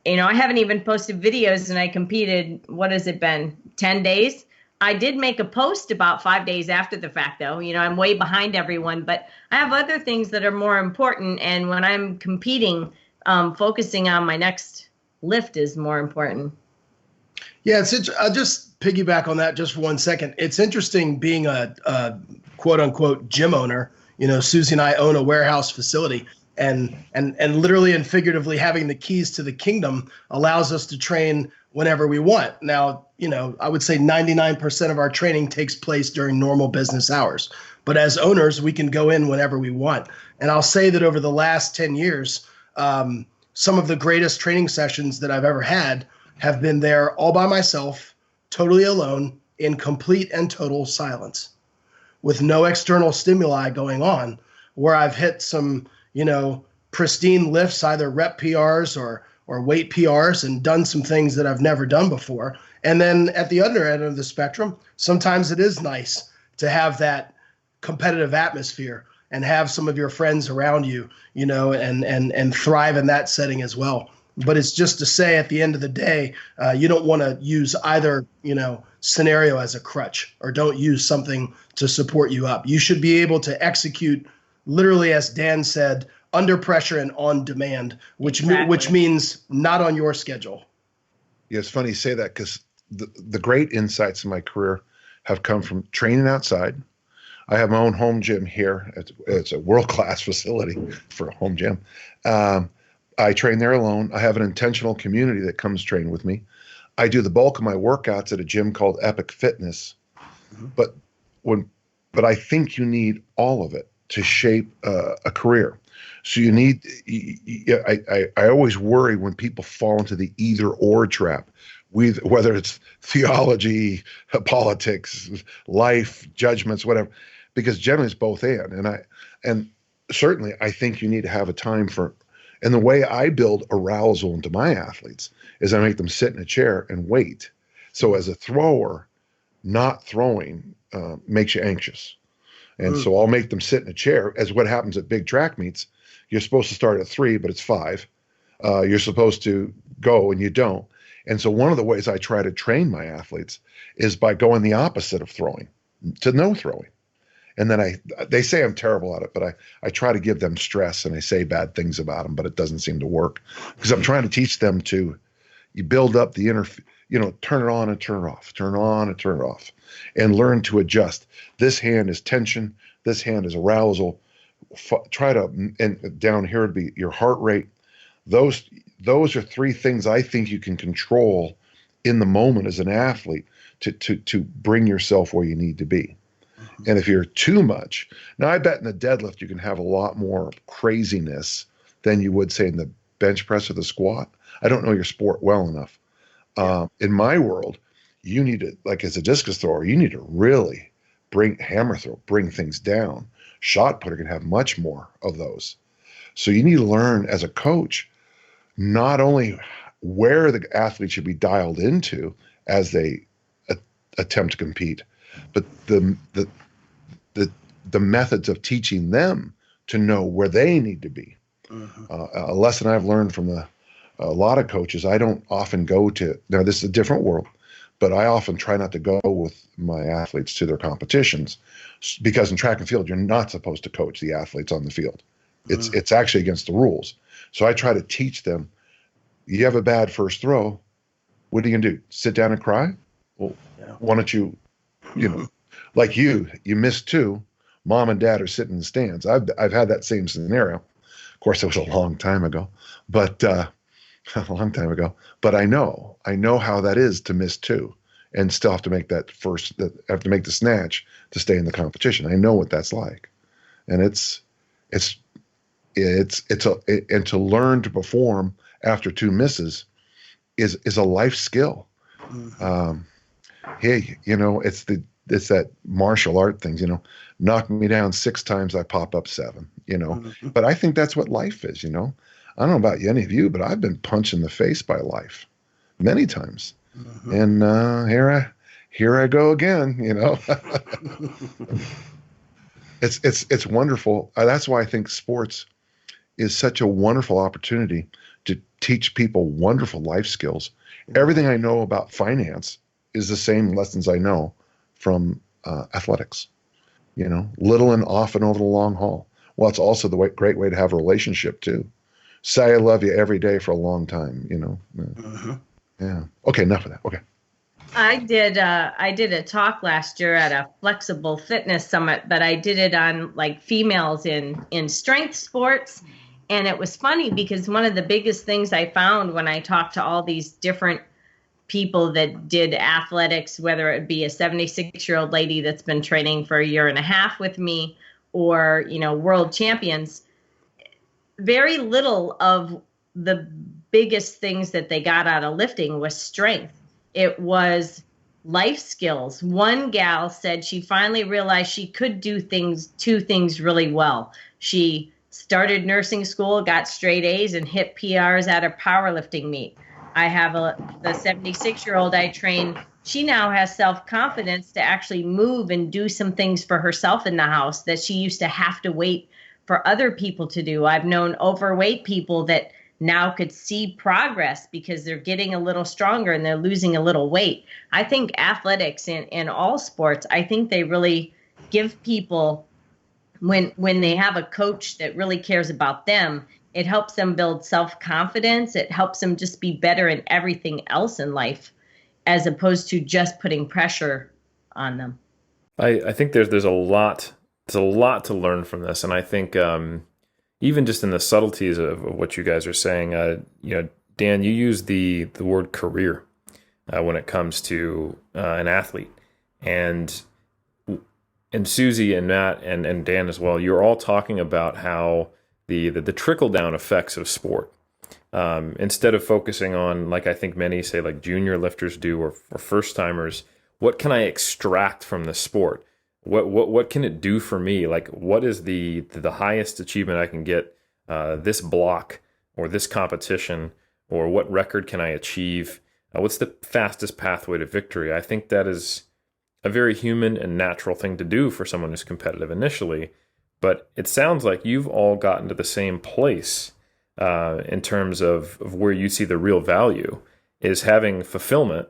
I haven't even posted videos, and I competed, what has it been, 10 days? I did make a post about 5 days after the fact, though. I'm way behind everyone, but I have other things that are more important. And when I'm competing, focusing on my next lift is more important. Yeah, I'll just piggyback on that just for 1 second. It's interesting being a quote unquote gym owner. Susie and I own a warehouse facility. And literally and figuratively having the keys to the kingdom allows us to train whenever we want. Now, I would say 99% of our training takes place during normal business hours. But as owners, we can go in whenever we want. And I'll say that over the last 10 years, some of the greatest training sessions that I've ever had have been there all by myself, totally alone, in complete and total silence, with no external stimuli going on, where I've hit some pristine lifts, either rep PRs or weight PRs, and done some things that I've never done before. And then at the other end of the spectrum, sometimes it is nice to have that competitive atmosphere and have some of your friends around you, and thrive in that setting as well. But it's just to say, at the end of the day, you don't want to use either, scenario as a crutch, or don't use something to support you up. You should be able to execute literally, as Dan said, under pressure and on demand, which means not on your schedule. Yeah, it's funny you say that, because the great insights in my career have come from training outside. I have my own home gym here. It's a world-class facility for a home gym. I train there alone. I have an intentional community that comes train with me. I do the bulk of my workouts at a gym called Epic Fitness. But I think you need all of it to shape a career. So you need. I always worry when people fall into the either or trap, whether it's theology, politics, life, judgments, whatever, because generally it's both and certainly I think you need to have a time for. And the way I build arousal into my athletes is I make them sit in a chair and wait. So as a thrower, not throwing makes you anxious. And so I'll make them sit in a chair, as what happens at big track meets. You're supposed to start at 3, but it's 5. You're supposed to go and you don't. And so one of the ways I try to train my athletes is by going the opposite of throwing, to no throwing. And then they say I'm terrible at it, but I try to give them stress and I say bad things about them, but it doesn't seem to work, because I'm trying to teach them you build up the inner, turn it on and turn it off, turn it on and turn it off, and learn to adjust. This hand is tension. This hand is arousal. And down here would be your heart rate. Those are 3 things I think you can control in the moment as an athlete to bring yourself where you need to be. And if you're too much, now I bet in the deadlift you can have a lot more craziness than you would, say, in the bench press or the squat. I don't know your sport well enough. In my world, you need to, like as a discus thrower, you need to really bring things down. Shot putter can have much more of those. So you need to learn as a coach, not only where the athlete should be dialed into as they attempt to compete, but the methods of teaching them to know where they need to be. A lesson I've learned from a lot of coaches, I don't often go to, now this is a different world, but I often try not to go with my athletes to their competitions, because in track and field, you're not supposed to coach the athletes on the field. It's actually against the rules. So I try to teach them, you have a bad first throw, what are you gonna do? Sit down and cry? Well, why don't you like you missed 2, mom and dad are sitting in the stands. I've had that same scenario. Of course, it was a long time ago, but But I know how that is to miss 2 and still have to make have to make the snatch to stay in the competition. I know what that's like, and and to learn to perform after 2 misses is a life skill. Hey, it's that martial art things, knock me down 6 times, I pop up 7, but I think that's what life is, I don't know about any of you, but I've been punched in the face by life many times. And here I go again, it's wonderful. That's why I think sports is such a wonderful opportunity to teach people wonderful life skills. Everything I know about finance is the same lessons I know from athletics, little and often over the long haul. Well, it's also the great way to have a relationship too. Say I love you every day for a long time, Yeah. Okay, enough of that. Okay. I did a talk last year at a flexible fitness summit, but I did it on like females in strength sports. And it was funny because one of the biggest things I found when I talked to all these different people that did athletics, whether it be a 76-year-old lady that's been training for a year and a half with me, or, world champions, very little of the biggest things that they got out of lifting was strength. It was life skills. One gal said she finally realized she could do 2 things really well. She started nursing school, got straight A's, and hit PRs at a powerlifting meet. I have the 76-year-old I train she now has self-confidence to actually move and do some things for herself in the house that she used to have to wait for other people to do. I've known overweight people that now could see progress because they're getting a little stronger and they're losing a little weight. I think athletics in all sports, I think they really give people, when they have a coach that really cares about them, it helps them build self-confidence. It helps them just be better in everything else in life, as opposed to just putting pressure on them. I think there's a lot to learn from this, and I think even just in the subtleties of what you guys are saying, Dan, you use the word career when it comes to an athlete, and Susie and Matt and Dan as well. You're all talking about how the trickle down effects of sport. Instead of focusing on, like I think many say, like junior lifters do, or first timers, what can I extract from the sport? What can it do for me? Like, what is the highest achievement I can get this block or this competition, or what record can I achieve? What's the fastest pathway to victory? I think that is a very human and natural thing to do for someone who's competitive initially, but it sounds like you've all gotten to the same place in terms of where you see the real value is having fulfillment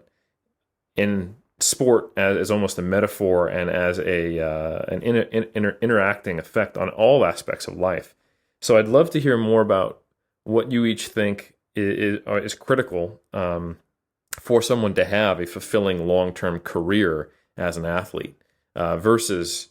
in sport as almost a metaphor and as an interacting effect on all aspects of life. So I'd love to hear more about what you each think is critical for someone to have a fulfilling long-term career as an athlete versus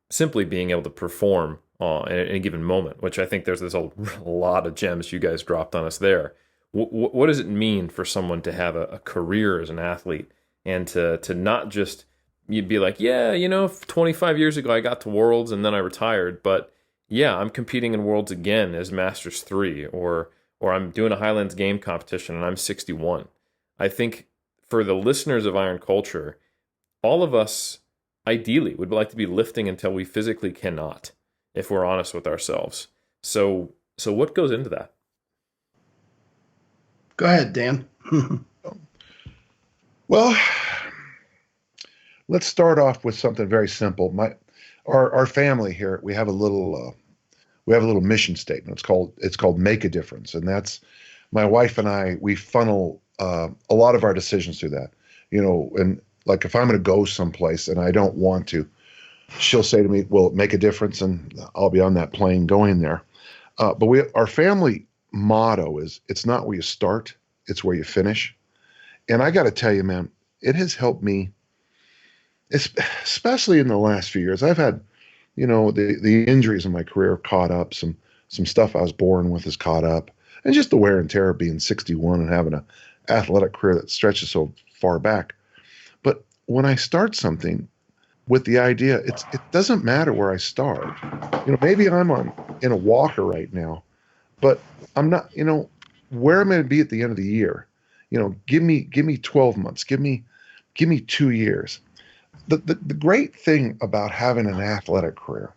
simply being able to perform in a given moment, which I think there's a lot of gems you guys dropped on us there. What does it mean for someone to have a career as an athlete and to not just you'd be like, 25 years ago I got to Worlds and then I retired, but yeah, I'm competing in Worlds again as Masters 3, or I'm doing a Highlands game competition and I'm 61. I think for the listeners of Iron Culture, all of us ideally would like to be lifting until we physically cannot, if we're honest with ourselves. So what goes into that? Go ahead, Dan. Well, let's start off with something very simple. Our family here, we have a little mission statement. It's called Make a Difference, and that's my wife and I. We funnel a lot of our decisions through that. And like if I'm going to go someplace and I don't want to, she'll say to me, "Will it make a difference?" And I'll be on that plane going there. But our family motto is, "It's not where you start, it's where you finish." And I got to tell you, man, it has helped me, especially in the last few years. I've had, the injuries in my career caught up. Some stuff I was born with is caught up, and just the wear and tear of being 61 and having an athletic career that stretches so far back. But when I start something with the idea, it doesn't matter where I start. Maybe I'm in a walker right now, but I'm not. Where I'm going to be at the end of the year. Give me 12 months. Give me 2 years. The great thing about having an athletic career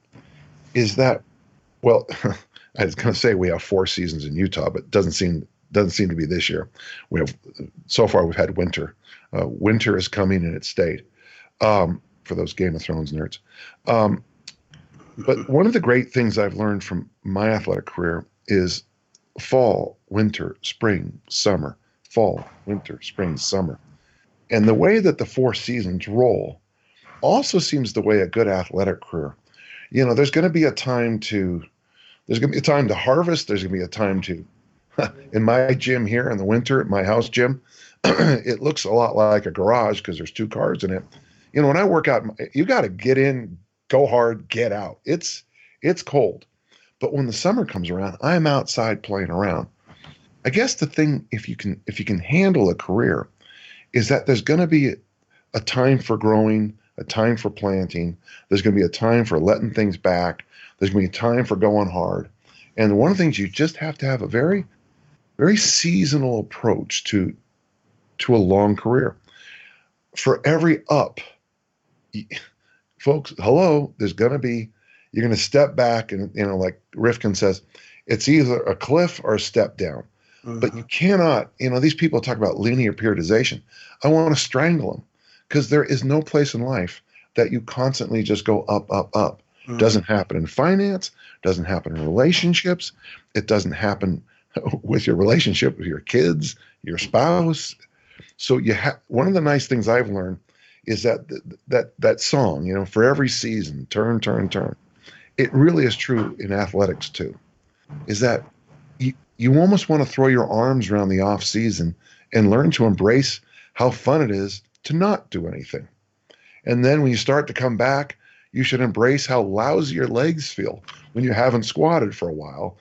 is that, well, I was going to say we have 4 seasons in Utah, but it doesn't seem to be this year. So far we've had winter. Winter is coming and it stayed. For those Game of Thrones nerds. But one of the great things I've learned from my athletic career is fall, winter, spring, summer, fall, winter, spring, summer. And the way that the 4 seasons roll also seems the way a good athletic career. There's going to be a time to harvest. There's going to be a time to, in my gym here in the winter, at my house gym, it looks a lot like a garage because there's 2 cars in it. When I work out, you got to get in, go hard, get out. It's cold. But when the summer comes around, I'm outside playing around. I guess the thing, if you can handle a career, is that there's going to be a time for growing, a time for planting. There's going to be a time for letting things back. There's going to be a time for going hard. And one of the things, you just have to have a very, very seasonal approach to a long career. For every up, folks, hello, you're going to step back and, like Rifkin says, it's either a cliff or a step down. But you cannot, these people talk about linear periodization. I want to strangle them because there is no place in life that you constantly just go up, up, up. Doesn't happen in finance, doesn't happen in relationships. It doesn't happen with your relationship with your kids, your spouse. So one of the nice things I've learned is that song, for every season, turn, turn, turn. It really is true in athletics too, is that you almost want to throw your arms around the off season and learn to embrace how fun it is to not do anything. And then when you start to come back, you should embrace how lousy your legs feel when you haven't squatted for a while.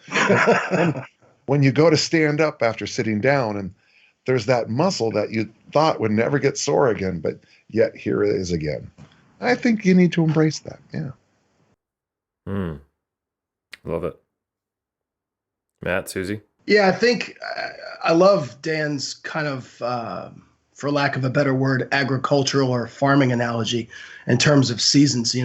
And when you go to stand up after sitting down, and there's that muscle that you thought would never get sore again, but yet here it is again. I think you need to embrace that. Yeah. Love it. Matt, Susie? Yeah, I think I love Dan's kind of, for lack of a better word, agricultural or farming analogy in terms of seasons.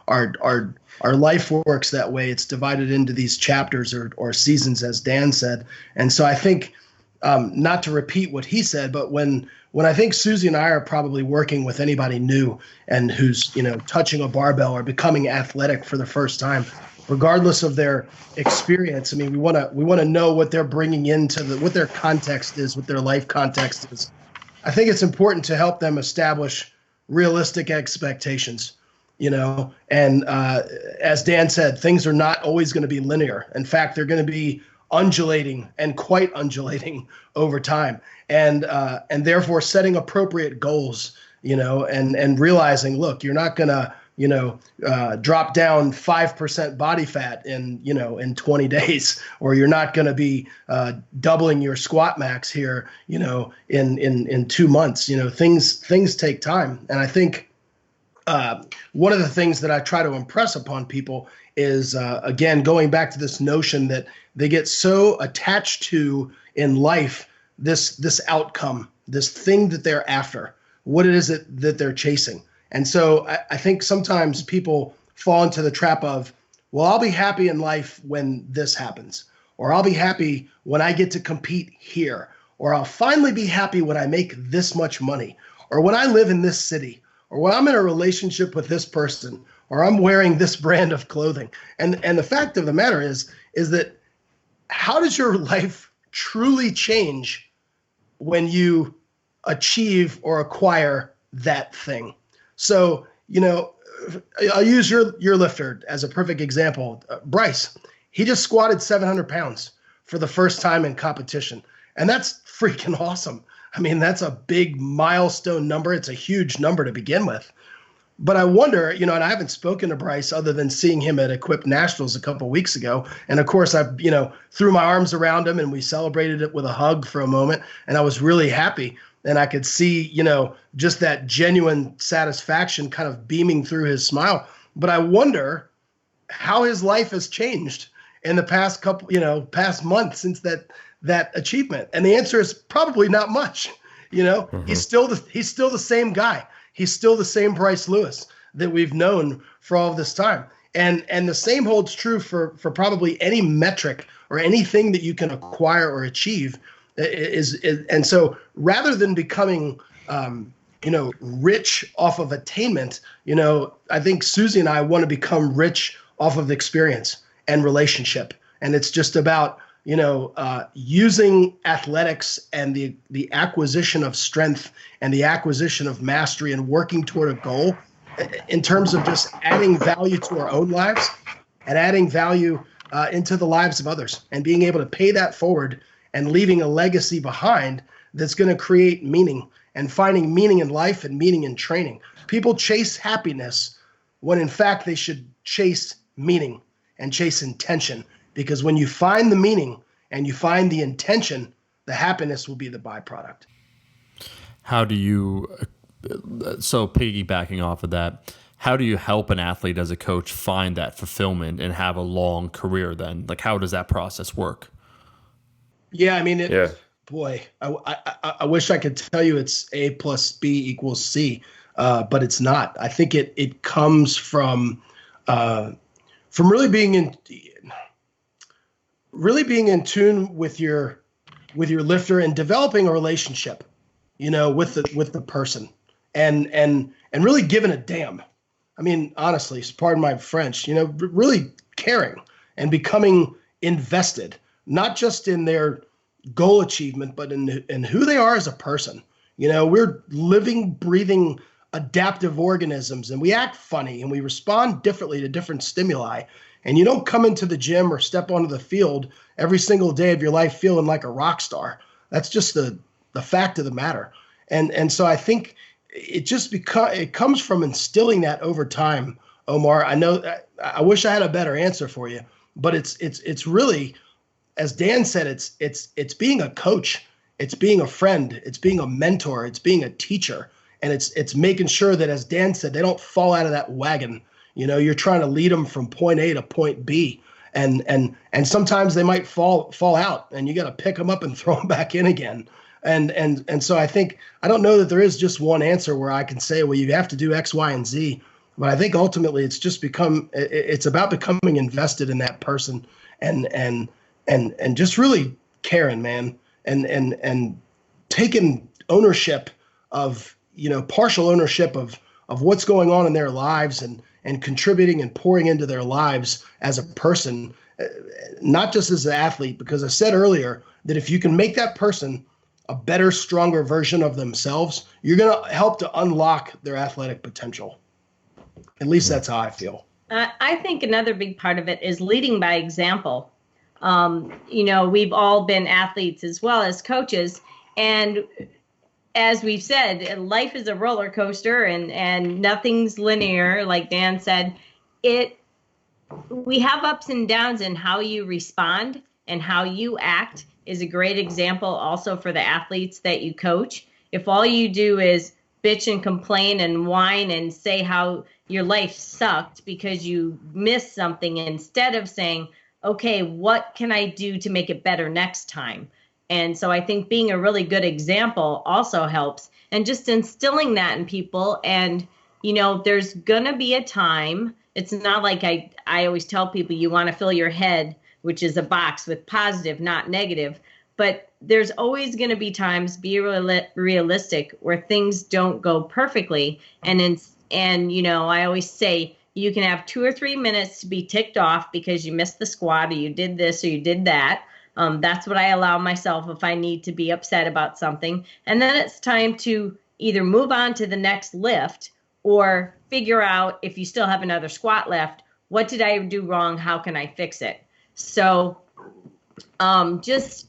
Our life works that way. It's divided into these chapters or seasons, as Dan said. And so I think, not to repeat what he said, but when I think Susie and I are probably working with anybody new and who's, touching a barbell or becoming athletic for the first time, regardless of their experience. I mean, we want to know what they're bringing into what their context is, what their life context is. I think it's important to help them establish realistic expectations, and as Dan said, things are not always going to be linear. In fact, they're going to be undulating and quite undulating over time. And therefore setting appropriate goals, and realizing, look, you're not going to, drop down 5% body fat in 20 days, or you're not going to be doubling your squat max here, in 2 months. Things take time. And I think one of the things that I try to impress upon people is, again, going back to this notion that they get so attached to in life, this outcome, this thing that they're after, what it is that they're chasing. And so I think sometimes people fall into the trap of, well, I'll be happy in life when this happens, or I'll be happy when I get to compete here, or I'll finally be happy when I make this much money, or when I live in this city, or when I'm in a relationship with this person, or I'm wearing this brand of clothing. And the fact of the matter is that how does your life truly change when you achieve or acquire that thing? So, I'll use your lifter as a perfect example. Bryce, he just squatted 700 pounds for the first time in competition. And that's freaking awesome. I mean, that's a big milestone number. It's a huge number to begin with. But I wonder, and I haven't spoken to Bryce other than seeing him at Equip Nationals a couple of weeks ago. And of course, I, threw my arms around him and we celebrated it with a hug for a moment. And I was really happy. And I could see, just that genuine satisfaction kind of beaming through his smile. But I wonder how his life has changed in the past past month since that achievement. And the answer is probably not much. He's still the same guy. He's still the same Bryce Lewis that we've known for all of this time. And the same holds true for probably any metric or anything that you can acquire or achieve. And so rather than becoming, rich off of attainment, I think Susie and I want to become rich off of experience and relationship. And it's just about, using athletics and the acquisition of strength and the acquisition of mastery and working toward a goal in terms of just adding value to our own lives and adding value into the lives of others and being able to pay that forward and leaving a legacy behind that's going to create meaning and finding meaning in life and meaning in training. People chase happiness when in fact they should chase meaning and chase intention, because when you find the meaning and you find the intention, the happiness will be the byproduct. How do you, so piggybacking off of that, how do you help an athlete as a coach find that fulfillment and have a long career then? Like, how does that process work? Yeah, I mean, boy, I wish I could tell you it's A plus B equals C, but it's not. I think it comes from really being in tune with your with your lifter and developing a relationship, with the person, and really giving a damn. I mean, honestly, pardon my French, really caring and becoming invested, not just in their goal achievement, but in who they are as a person. We're living, breathing, adaptive organisms, and we act funny and we respond differently to different stimuli. And you don't come into the gym or step onto the field every single day of your life feeling like a rock star. That's just the fact of the matter. And so I think it comes from instilling that over time, Omar. I know I wish I had a better answer for you, but it's really, as Dan said, it's being a coach, it's being a friend, it's being a mentor, it's being a teacher, and it's making sure that, as Dan said, they don't fall out of that wagon. You're trying to lead them from point A to point B, and sometimes they might fall out, and you got to pick them up and throw them back in again. And so I don't know that there is just one answer where I can say, well, you have to do X, Y, and Z. But I think ultimately it's about becoming invested in that person and just really caring, man, and taking ownership of, partial ownership of what's going on in their lives and contributing and pouring into their lives as a person, not just as an athlete, because I said earlier that if you can make that person a better, stronger version of themselves, you're going to help to unlock their athletic potential. At least that's how I feel. I think another big part of it is leading by example. We've all been athletes as well as coaches. And as we've said, life is a roller coaster and nothing's linear. Like Dan said, we have ups and downs, and how you respond and how you act is a great example also for the athletes that you coach. If all you do is bitch and complain and whine and say how your life sucked because you missed something, instead of saying, okay, what can I do to make it better next time? And so I think being a really good example also helps, and just instilling that in people. And, there's going to be a time. It's not like I always tell people you want to fill your head, which is a box, with positive, not negative. But there's always going to be times, be realistic, where things don't go perfectly. And I always say you can have 2 or 3 minutes to be ticked off because you missed the squat, or you did this, or you did that. That's what I allow myself if I need to be upset about something. And then it's time to either move on to the next lift or figure out, if you still have another squat left, what did I do wrong? How can I fix it? So just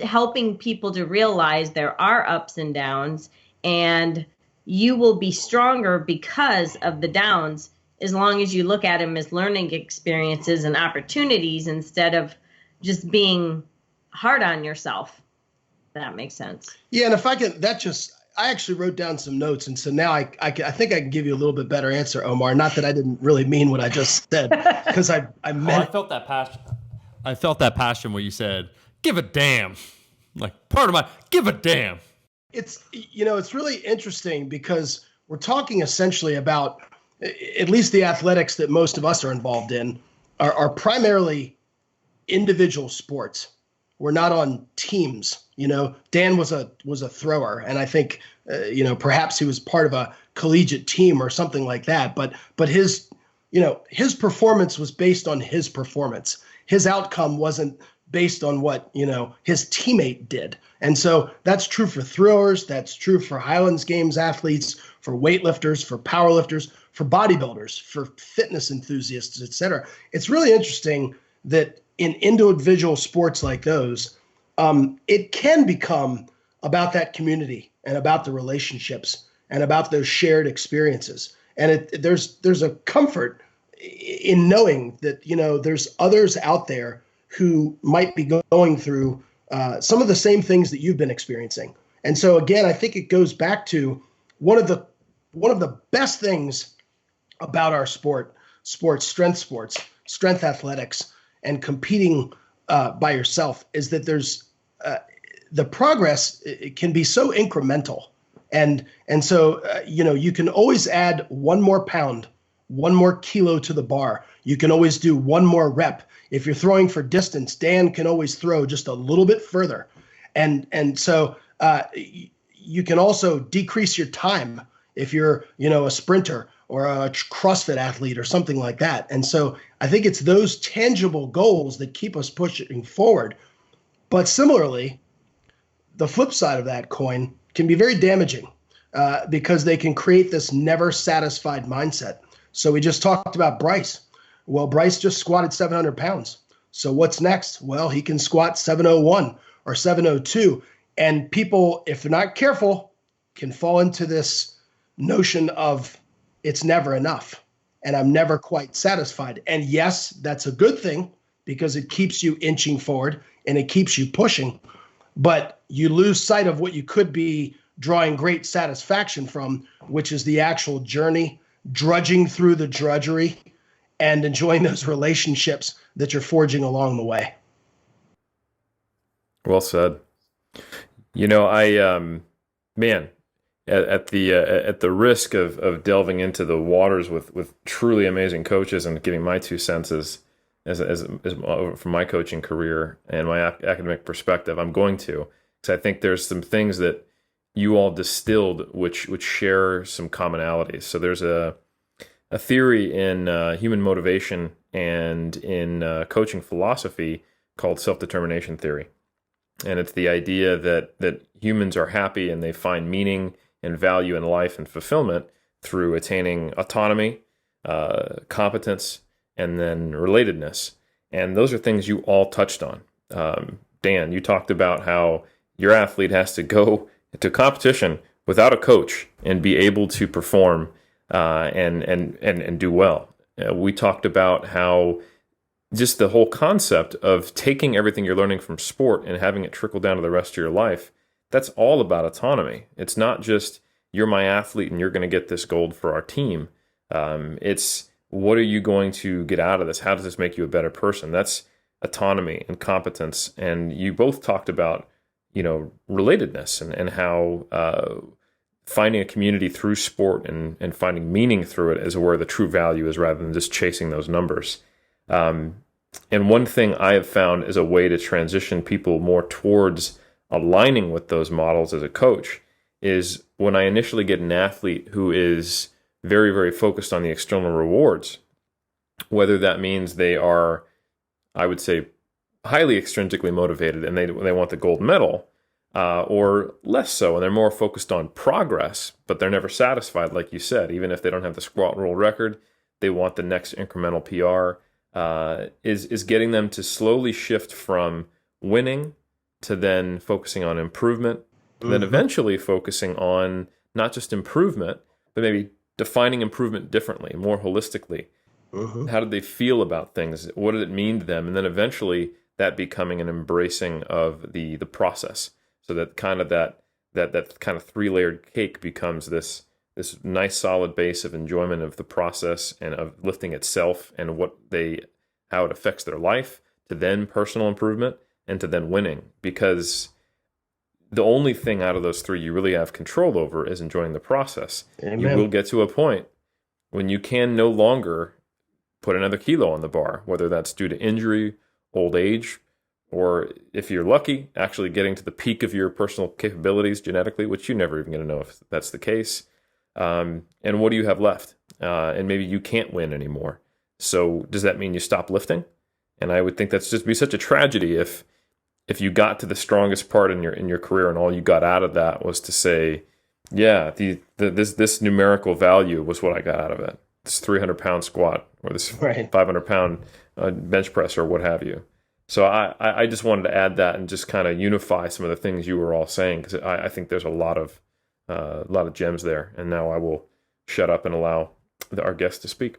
helping people to realize there are ups and downs, and you will be stronger because of the downs, as long as you look at them as learning experiences and opportunities instead of just being hard on yourself. That makes sense. Yeah, and if I can, I actually wrote down some notes, and so now I think I can give you a little bit better answer, Omar. Not that I didn't really mean what I just said, because I meant. I felt that passion. I felt that passion where you said, "Give a damn," like part of my give a damn. It's it's really interesting because we're talking essentially about, at least the athletics that most of us are involved in, are primarily individual sports. We're not on teams. Dan was a thrower, and I think perhaps he was part of a collegiate team or something like that. But his performance was based on his performance. His outcome wasn't based on what his teammate did. And so that's true for throwers. That's true for Highlands Games athletes, for weightlifters, for powerlifters, for bodybuilders, for fitness enthusiasts, et cetera. It's really interesting that in individual sports like those, it can become about that community and about the relationships and about those shared experiences. And there's a comfort in knowing that, there's others out there who might be going through some of the same things that you've been experiencing. And so again, I think it goes back to one of the best things about our strength athletics, and competing by yourself, is that there's the progress, it can be so incremental, and so you can always add 1 more pound one more kilo to the bar. You can always do one more rep. If you're throwing for distance, Dan can always throw just a little bit further. And so you can also decrease your time if you're, a sprinter or a CrossFit athlete or something like that. And so I think it's those tangible goals that keep us pushing forward. But similarly, the flip side of that coin can be very damaging because they can create this never satisfied mindset. So we just talked about Bryce. Well, Bryce just squatted 700 pounds. So what's next? Well, he can squat 701 or 702. And people, if they're not careful, can fall into this notion of it's never enough and I'm never quite satisfied. And yes, that's a good thing because it keeps you inching forward and it keeps you pushing. But you lose sight of what you could be drawing great satisfaction from, which is the actual journey, drudging through the drudgery and enjoying those relationships that you're forging along the way. Well said. At the risk of delving into the waters with truly amazing coaches and giving my 2 cents as from my coaching career and my academic perspective, I'm going to, because I think there's some things that you all distilled which share some commonalities. So there's a theory in human motivation and in coaching philosophy called self-determination theory. And it's the idea that humans are happy and they find meaning and value in life and fulfillment through attaining autonomy, competence, and then relatedness. And those are things you all touched on. Dan, you talked about how your athlete has to go to competition without a coach and be able to perform and do well. We talked about how just the whole concept of taking everything you're learning from sport and having it trickle down to the rest of your life, that's all about autonomy. It's not just you're my athlete and you're going to get this gold for our team. It's what are you going to get out of this? How does this make you a better person? That's autonomy and competence. And you both talked about, relatedness and how finding a community through sport and finding meaning through it is where the true value is rather than just chasing those numbers. And one thing I have found is a way to transition people more towards aligning with those models as a coach is when I initially get an athlete who is very, very focused on the external rewards, whether that means they are, I would say, highly extrinsically motivated and they want the gold medal, or less so, and they're more focused on progress, but they're never satisfied, like you said. Even if they don't have the squat roll record, they want the next incremental PR. Is getting them to slowly shift from winning to then focusing on improvement, to then eventually focusing on not just improvement, but maybe defining improvement differently, more holistically. How did they feel about things? What did it mean to them? And then eventually that becoming an embracing of the process, so that kind of that kind of 3-layered cake becomes this nice solid base of enjoyment of the process and of lifting itself and how it affects their life, to then personal improvement and to then winning. Because the only thing out of those 3 you really have control over is enjoying the process. Amen. You will get to a point when you can no longer put another kilo on the bar, whether that's due to injury, old age, or if you're lucky, actually getting to the peak of your personal capabilities genetically, which you're never even going to know if that's the case. And what do you have left? And maybe you can't win anymore. So does that mean you stop lifting? And I would think that's just be such a tragedy if you got to the strongest part in your career and all you got out of that was to say, yeah, this numerical value was what I got out of it. This 300-pound squat or this 500-pound bench press or what have you. So I just wanted to add that and just kind of unify some of the things you were all saying, because I think there's a lot of gems there. And now I will shut up and allow our guest to speak.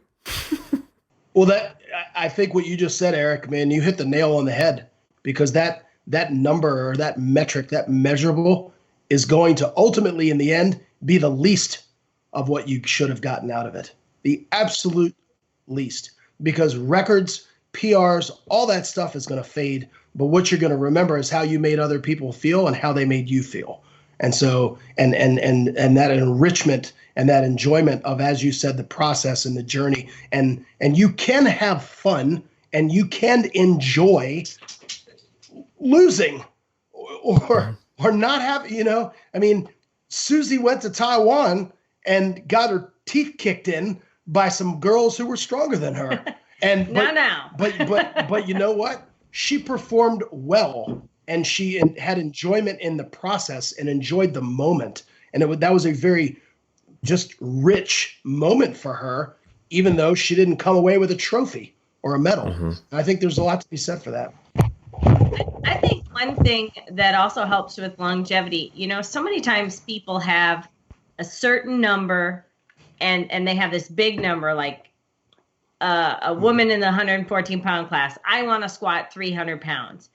Well, I think what you just said, Eric, man, you hit the nail on the head, because that number or that metric, that measurable, is going to ultimately, in the end, be the least of what you should have gotten out of it. The absolute least, because records, PRs, all that stuff is going to fade. But what you're going to remember is how you made other people feel and how they made you feel. And so, and that enrichment and that enjoyment of, as you said, the process and the journey, and you can have fun and you can enjoy losing or not have, I mean, Susie went to Taiwan and got her teeth kicked in by some girls who were stronger than her. And but you know what? She performed well, and she had enjoyment in the process and enjoyed the moment. And that was a very just rich moment for her, even though she didn't come away with a trophy or a medal. Mm-hmm. I think there's a lot to be said for that. I think one thing that also helps with longevity, so many times people have a certain number and they have this big number, like a woman in the 114-pound class. I want to squat 300 pounds.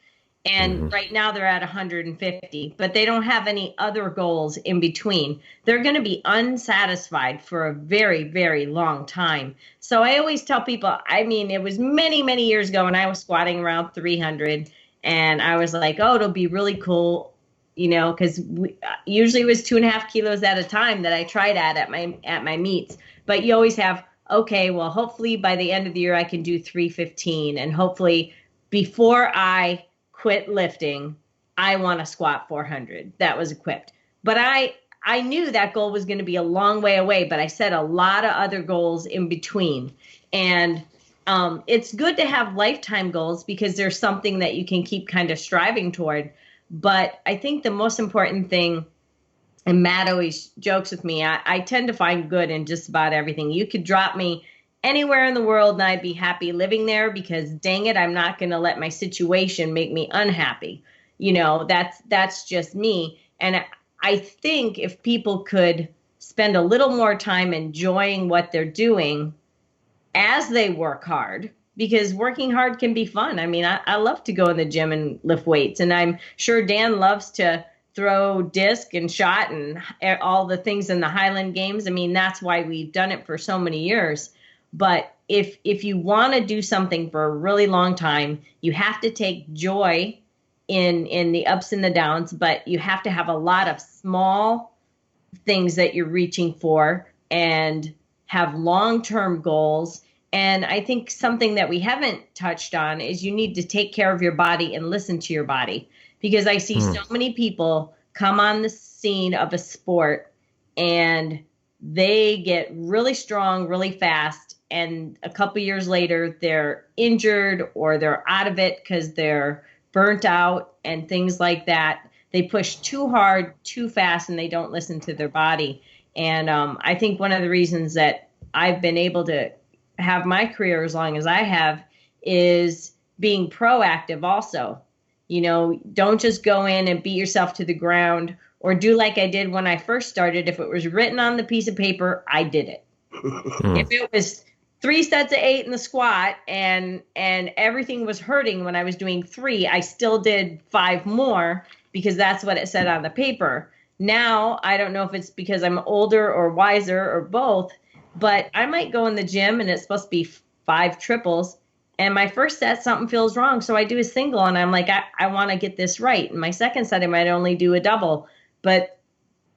And right now they're at 150, but they don't have any other goals in between. They're going to be unsatisfied for a very, very long time. So I always tell people, it was many, many years ago when I was squatting around 300, and I was like, oh, it'll be really cool, because usually it was 2.5 kilos at a time that I tried at my meets. But you always have, okay, well, hopefully by the end of the year I can do 315, and hopefully before I quit lifting, I want to squat 400. That was equipped. But I knew that goal was going to be a long way away, but I set a lot of other goals in between. And it's good to have lifetime goals because there's something that you can keep kind of striving toward. But I think the most important thing, and Matt always jokes with me, I tend to find good in just about everything. You could drop me anywhere in the world and I'd be happy living there, because dang it, I'm not going to let my situation make me unhappy. That's just me. And I think if people could spend a little more time enjoying what they're doing as they work hard, because working hard can be fun. I love to go in the gym and lift weights, and I'm sure Dan loves to throw disc and shot and all the things in the Highland Games. That's why we've done it for so many years. But if you want to do something for a really long time, you have to take joy in the ups and the downs, but you have to have a lot of small things that you're reaching for and have long-term goals. And I think something that we haven't touched on is you need to take care of your body and listen to your body, because I see so many people come on the scene of a sport and they get really strong really fast. And a couple years later, they're injured or they're out of it because they're burnt out and things like that. They push too hard, too fast, and they don't listen to their body. And I think one of the reasons that I've been able to have my career as long as I have is being proactive also. Don't just go in and beat yourself to the ground or do like I did when I first started. If it was written on the piece of paper, I did it. If it was 3 sets of 8 in the squat and everything was hurting when I was doing 3, I still did 5 more because that's what it said on the paper. Now, I don't know if it's because I'm older or wiser or both, but I might go in the gym and it's supposed to be 5 triples, and my first set, something feels wrong. So I do a single and I'm like, I want to get this right. And my second set, I might only do a double, but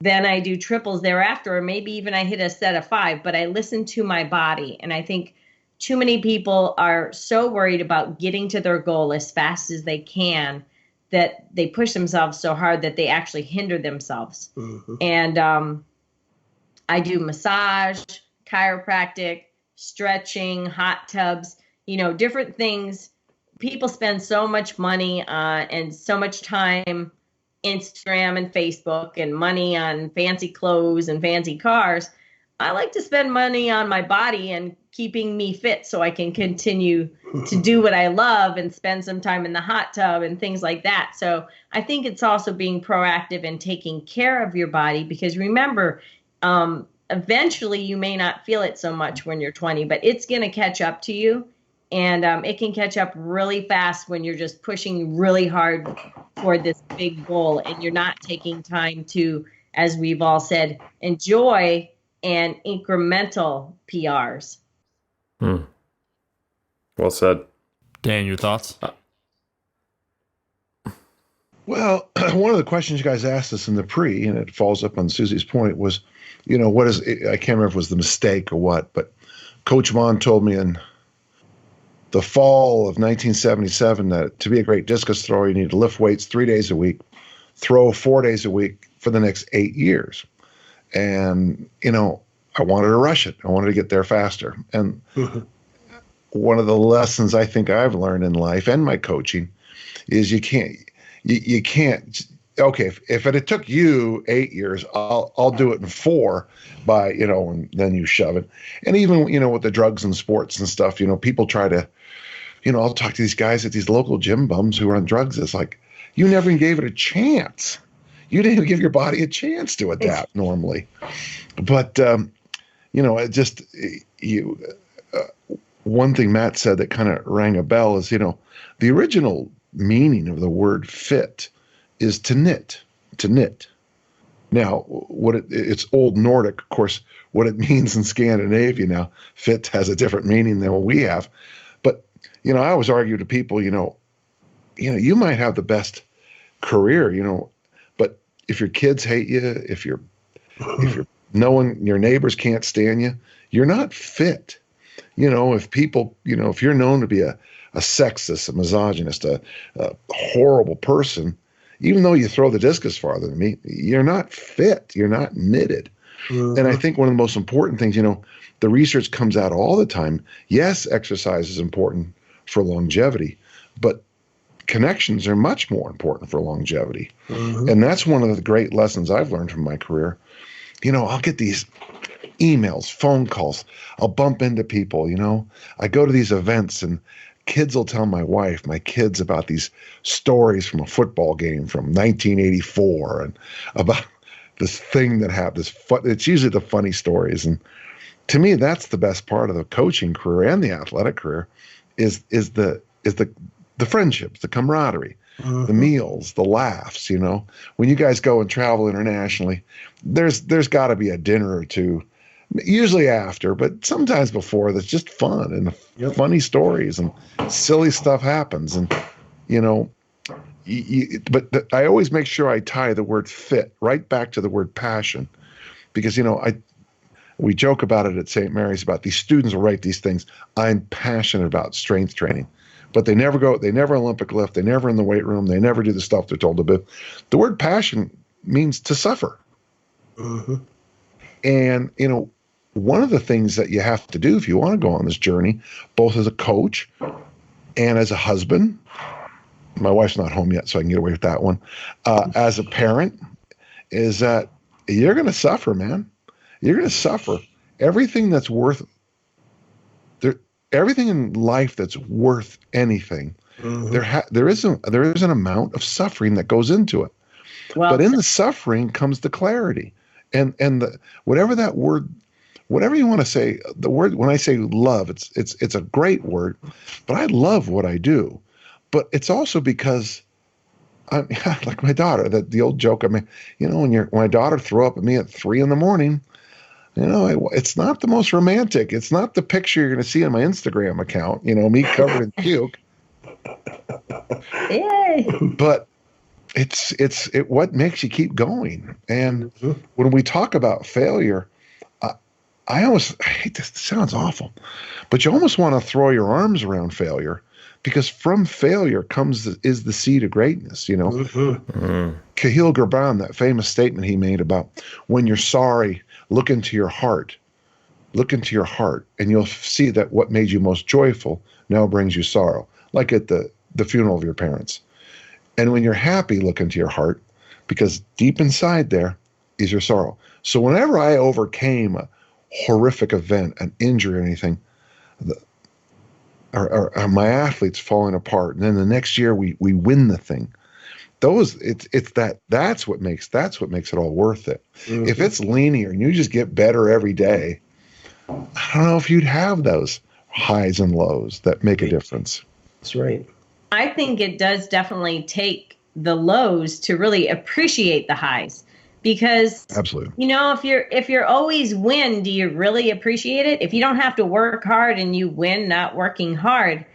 then I do triples thereafter, or maybe even I hit a set of 5, but I listen to my body. And I think too many people are so worried about getting to their goal as fast as they can that they push themselves so hard that they actually hinder themselves. Mm-hmm. And I do massage, chiropractic, stretching, hot tubs, different things. People spend so much money and so much time Instagram and Facebook and money on fancy clothes and fancy cars. I like to spend money on my body and keeping me fit so I can continue to do what I love and spend some time in the hot tub and things like that. So I think it's also being proactive and taking care of your body, because remember, eventually you may not feel it so much when you're 20, but it's going to catch up to you. And it can catch up really fast when you're just pushing really hard for this big goal and you're not taking time to, as we've all said, enjoy and incremental PRs. Well said. Dan, your thoughts? Well, one of the questions you guys asked us in the pre, and it follows up on Susie's point, was, what is, I can't remember if it was the mistake or what, but Coach Mon told me in the fall of 1977 that to be a great discus thrower, you need to lift weights 3 days a week, throw 4 days a week for the next 8 years. And, I wanted to rush it. I wanted to get there faster. And one of the lessons I think I've learned in life and my coaching is you can't, okay, if it took you 8 years, I'll do it in 4 by, and then you shove it. And even, with the drugs and sports and stuff, people try to, I'll talk to these guys at these local gym bums who are on drugs. It's like, you never even gave it a chance. You didn't even give your body a chance to adapt normally. But, it just, one thing Matt said that kind of rang a bell is, the original meaning of the word fit is to knit. Now, it's Old Nordic, of course, what it means in Scandinavia now, fit has a different meaning than what we have. But, I always argue to people, you might have the best career, but if your kids hate you, if your neighbors can't stand you, you're not fit. If people, if you're known to be a sexist, a misogynist, a horrible person, even though you throw the discus farther than me, you're not fit. You're not knitted. And I think one of the most important things, the research comes out all the time. Yes, exercise is important for longevity, but connections are much more important for longevity. And that's one of the great lessons I've learned from my career. I'll get these emails, phone calls. I'll bump into people, I go to these events and kids will tell my kids about these stories from a football game from 1984 and about this thing that happened. It's usually the funny stories. And to me, that's the best part of the coaching career and the athletic career is the friendships, the camaraderie, the meals, the laughs, when you guys go and travel internationally, there's got to be a dinner or two, usually after, but sometimes before, that's just fun and funny stories and silly stuff happens. And, I always make sure I tie the word fit right back to the word passion, because, we joke about it at St. Mary's about these students will write these things. I'm passionate about strength training, but they never Olympic lift. They never in the weight room. They never do the stuff they're told to do. The word passion means to suffer. And, one of the things that you have to do if you want to go on this journey, both as a coach and as a husband, my wife's not home yet, so I can get away with that one, as a parent, is that you're going to suffer, man. You're going to suffer. Everything that's worth everything in life that's worth anything, there is an amount of suffering that goes into it. Well, but in the suffering comes the clarity, and whatever you want to say, the word, when I say love, it's a great word, but I love what I do, but it's also because I'm like my daughter, the old joke. I mean, when my daughter threw up at me at 3 a.m, it's not the most romantic. It's not the picture you're going to see on my Instagram account, me covered in puke. Yay. But it's what makes you keep going. And when we talk about failure, I hate this. It sounds awful, but you almost want to throw your arms around failure, because from failure is the seed of greatness. Kahlil Gibran, that famous statement he made about when you're sorry, look into your heart, and you'll see that what made you most joyful now brings you sorrow, like at the funeral of your parents. And when you're happy, look into your heart, because deep inside there is your sorrow. So whenever I overcame a horrific event, an injury or anything, or my athletes falling apart, and then the next year we win the thing, that's what makes it all worth it. If it's linear and you just get better every day, I don't know if you'd have those highs and lows that make a difference. That's right. I think it does definitely take the lows to really appreciate the highs, because absolutely, if you're always win, do you really appreciate it? If you don't have to work hard and you win not working hard,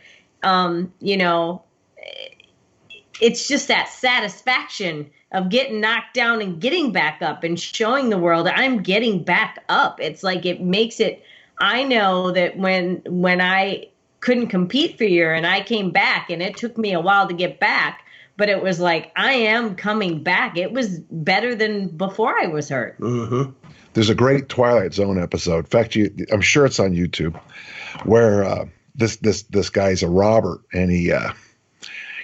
it's just that satisfaction of getting knocked down and getting back up and showing the world I'm getting back up. It's like it makes it. I know that when I couldn't compete for a year and I came back, and it took me a while to get back, but it was like I am coming back. It was better than before I was hurt. Mm-hmm. There's a great Twilight Zone episode. In fact, I'm sure it's on YouTube, where this guy's a robber, and he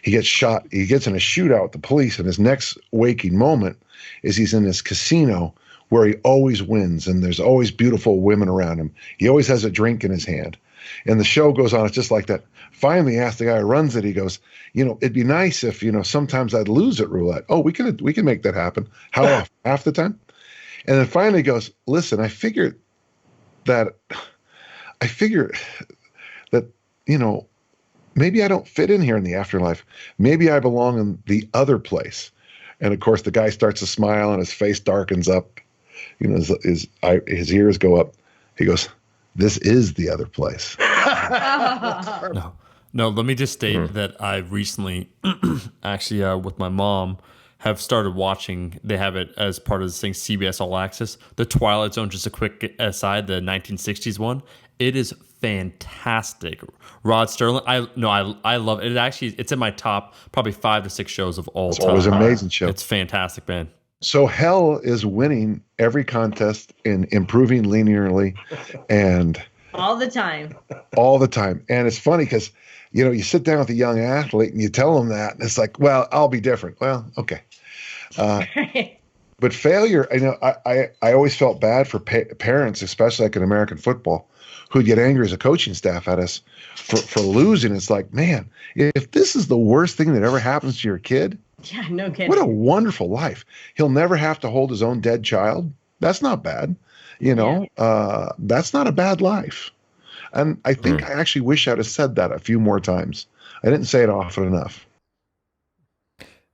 gets shot. He gets in a shootout with the police, and his next waking moment is he's in this casino where he always wins, and there's always beautiful women around him. He always has a drink in his hand. And the show goes on. It's just like that. Finally, he asked the guy who runs it, he goes, it'd be nice if, sometimes I'd lose at roulette. Oh, we can make that happen. How often? Half the time? And then finally he goes, listen, I figure that, maybe I don't fit in here in the afterlife. Maybe I belong in the other place. And of course, the guy starts to smile and his face darkens up. His ears go up. He goes, this is the other place. No, let me just state that I recently, actually, with my mom, have started watching. They have it as part of this thing, CBS All Access. The Twilight Zone, just a quick aside, the 1960s one. It is fantastic. Rod Serling, I love it. It's in my top probably 5 to 6 shows of all time. It was an amazing show. It's fantastic, man. So hell is winning every contest in improving linearly, and all the time. And it's funny because, you sit down with a young athlete and you tell them that, and it's like, well, I'll be different. Well, okay. But failure, I always felt bad for parents, especially like in American football, who'd get angry as a coaching staff at us for losing. It's like, man, if this is the worst thing that ever happens to your kid, yeah, no kidding. What a wonderful life. He'll never have to hold his own dead child. That's not bad. That's not a bad life. And I think I actually wish I'd have said that a few more times. I didn't say it often enough.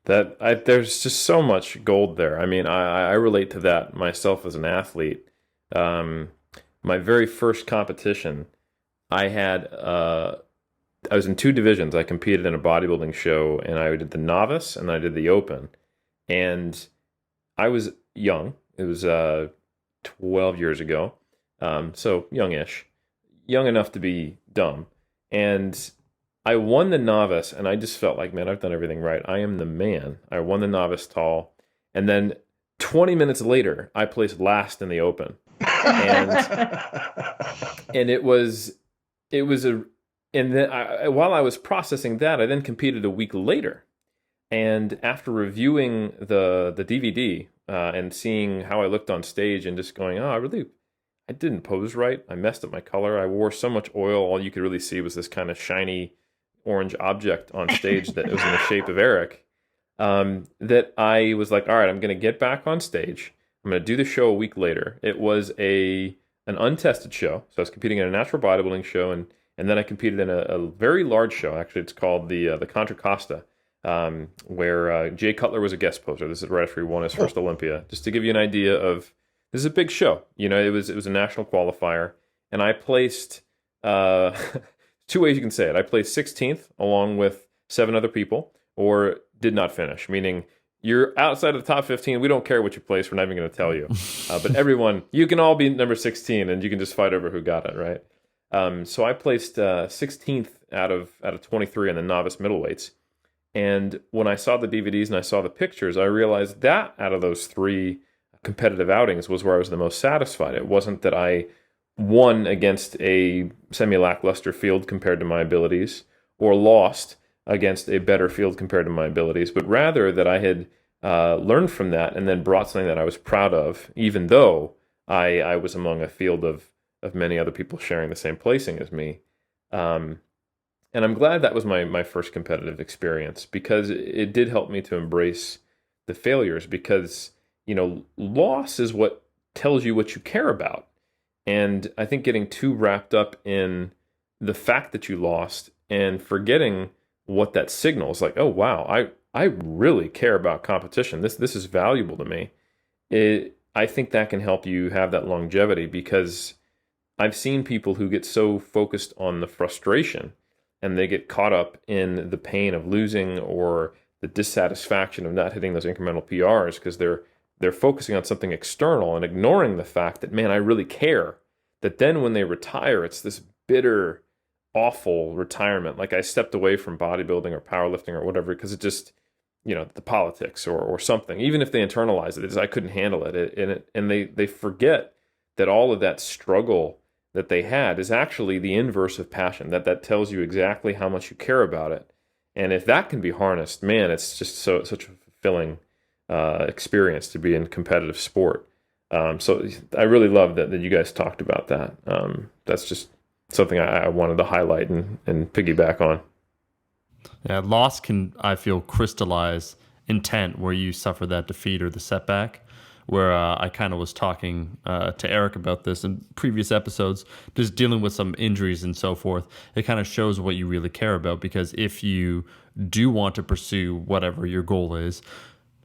There's just so much gold there. I mean, I relate to that myself as an athlete. My very first competition, I was in 2 divisions. I competed in a bodybuilding show, and I did the novice and I did the open. And I was young. It was 12 years ago, so youngish, young enough to be dumb. And I won the novice, and I just felt like, man, I've done everything right. I am the man. I won the novice tall, and then 20 minutes later, I placed last in the open, and it was And then while I was processing that, I then competed a week later. And after reviewing the DVD and seeing how I looked on stage and just going, I didn't pose right. I messed up my color. I wore so much oil. All you could really see was this kind of shiny orange object on stage that was in the shape of Eric. That I was like, all right, I'm going to get back on stage. I'm going to do the show a week later. It was an untested show. So I was competing in a natural bodybuilding show, and then I competed in a very large show. Actually, it's called the Contra Costa, where Jay Cutler was a guest poser. This is right after he won his first Olympia. Just to give you an idea of, this is a big show. It was a national qualifier, and I placed 2 ways you can say it. I placed 16th along with 7 other people, or did not finish, meaning you're outside of the top 15. We don't care what you place. We're not even going to tell you. But everyone, you can all be number 16, and you can just fight over who got it, right? So I placed 16th out of 23 in the novice middleweights. And when I saw the DVDs and I saw the pictures, I realized that out of those 3 competitive outings was where I was the most satisfied. It wasn't that I won against a semi-lackluster field compared to my abilities, or lost against a better field compared to my abilities, but rather that I had learned from that and then brought something that I was proud of, even though I was among a field of many other people sharing the same placing as me. And I'm glad that was my first competitive experience, because it did help me to embrace the failures, because, loss is what tells you what you care about. And I think getting too wrapped up in the fact that you lost and forgetting what that signals, like, oh, wow, I really care about competition. This is valuable to me. I think that can help you have that longevity, because I've seen people who get so focused on the frustration and they get caught up in the pain of losing or dissatisfaction of not hitting those incremental PRs because they're focusing on something external and ignoring the fact that, man, I really care. That then when they retire, it's this bitter, awful retirement. Like I stepped away from bodybuilding or powerlifting or whatever because it just, the politics or something. Even if they internalize it, I couldn't handle it. And they forget that all of that struggle that they had is actually the inverse of passion. That tells you exactly how much you care about it. And if that can be harnessed, man, it's just such a fulfilling experience to be in competitive sport. So I really love that you guys talked about that. That's just something I wanted to highlight and piggyback on. Yeah, loss can, I feel, crystallize intent where you suffer that defeat or the setback. Where I kind of was talking to Eric about this in previous episodes, just dealing with some injuries and so forth. It kind of shows what you really care about, because if you do want to pursue whatever your goal is,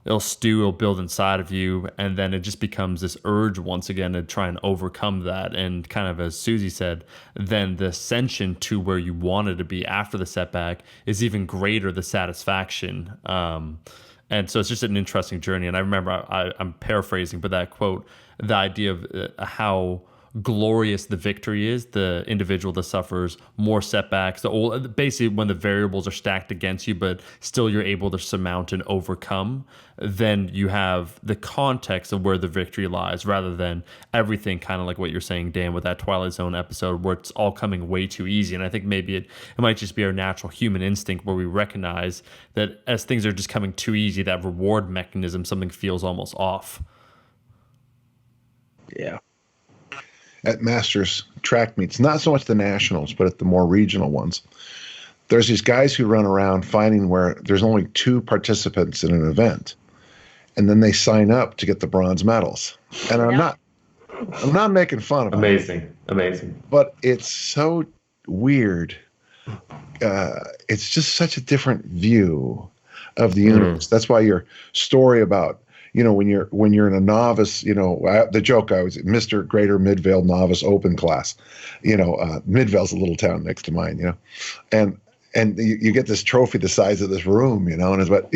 it'll build inside of you, and then it just becomes this urge once again to try and overcome that. And kind of as Susie said, then the ascension to where you wanted to be after the setback is even greater, the satisfaction. And so it's just an interesting journey. And I remember, I'm paraphrasing, but that quote, the idea of how glorious the victory is, the individual that suffers more setbacks, basically when the variables are stacked against you, but still you're able to surmount and overcome, then you have the context of where the victory lies, rather than everything kind of like what you're saying, Dan, with that Twilight Zone episode where it's all coming way too easy. And I think maybe it might just be our natural human instinct where we recognize that as things are just coming too easy, that reward mechanism, something feels almost off. Yeah. At Masters track meets, not so much the nationals, but at the more regional ones, there's these guys who run around finding where there's only 2 participants in an event, and then they sign up to get the bronze medals. And I'm not making fun of Amazing. but it's so weird. It's just such a different view of the universe. That's why your story about, when you're in a novice, the joke I was Mr. Greater Midvale Novice Open class, Midvale's a little town next to mine, and you get this trophy the size of this room, and it's what,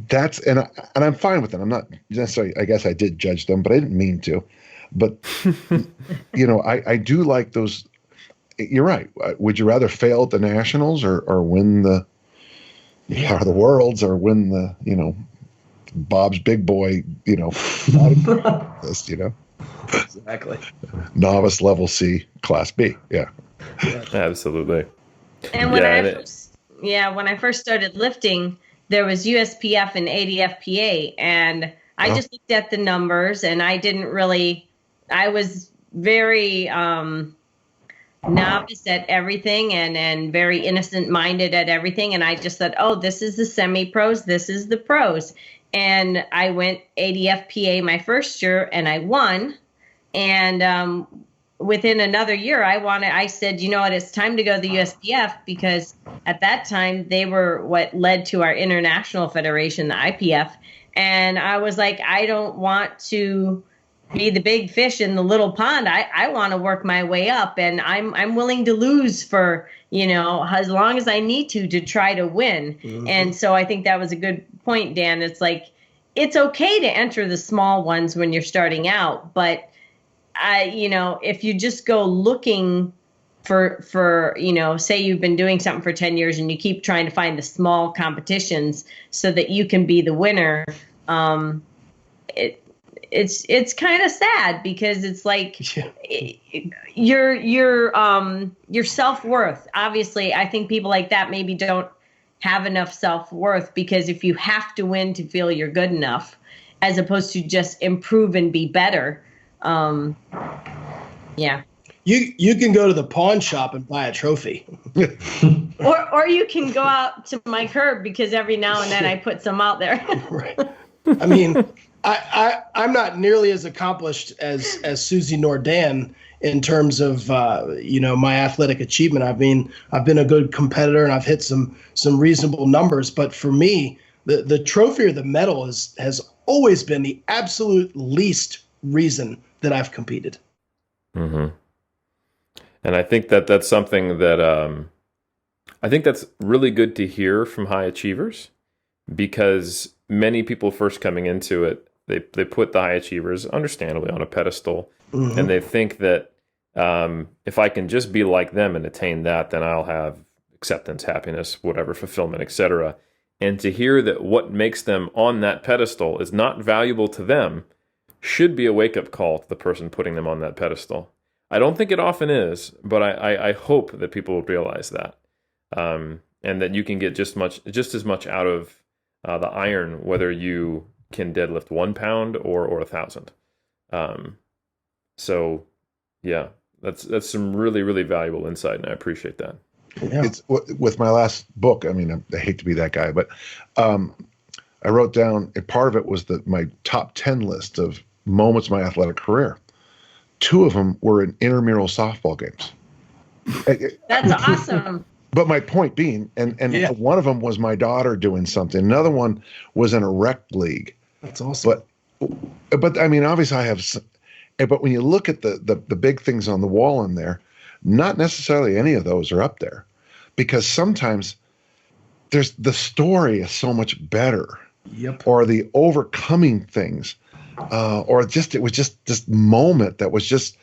that's, and I'm fine with it. I'm not necessarily, I guess I did judge them, but I didn't mean to, but, I do like those. You're right. Would you rather fail at the nationals or win the worlds, or win the, Bob's Big Boy, list, Exactly. Novice level C, class B. Yeah. Absolutely. And when when I first started lifting, there was USPF and ADFPA, and I just looked at the numbers, and I was very novice at everything and very innocent minded at everything. And I just thought, oh, this is the semi-pros, this is the pros. And I went ADFPA my first year, and I won. And within another year, I said, you know what, it's time to go to the USPF, because at that time they were what led to our international federation, the IPF. And I was like, I don't want to be the big fish in the little pond. I want to work my way up, and I'm willing to lose for, as long as I need to try to win. Mm-hmm. And so I think that was a good point, Dan. It's like, it's okay to enter the small ones when you're starting out, but if you just go looking for, say you've been doing something for 10 years and you keep trying to find the small competitions so that you can be the winner, it's kind of sad, because it's like your self-worth. Obviously, I think people like that maybe don't have enough self-worth, because if you have to win to feel you're good enough, as opposed to just improve and be better. Yeah. You can go to the pawn shop and buy a trophy. or you can go out to my curb, because every now and then I put some out there. Right. I mean, I'm not nearly as accomplished as Susie nor Dan in terms of my athletic achievement. I've been a good competitor, and I've hit some reasonable numbers. But for me, the trophy or the medal has always been the absolute least reason that I've competed. Mm-hmm. And I think that's something that I think that's really good to hear from high achievers, because many people first coming into it, they put the high achievers, understandably, on a pedestal, and they think that if I can just be like them and attain that, then I'll have acceptance, happiness, whatever, fulfillment, etc. And to hear that what makes them on that pedestal is not valuable to them should be a wake-up call to the person putting them on that pedestal. I don't think it often is, but I hope that people will realize that, and that you can get just as much out of the iron, whether you can deadlift 1 pound or 1,000. So, yeah, that's some really, really valuable insight, and I appreciate that. Yeah. It's with my last book. I mean, I hate to be that guy, but I wrote down, and part of it was my top 10 list of moments of my athletic career. 2 of them were in intramural softball games. That's awesome. But my point being, and one of them was my daughter doing something. Another one was in a rec league. That's awesome. But I mean, obviously I have, but when you look at the big things on the wall in there, not necessarily any of those are up there, because sometimes the story is so much better. Yep. Or the overcoming things, or it was just this moment that was just,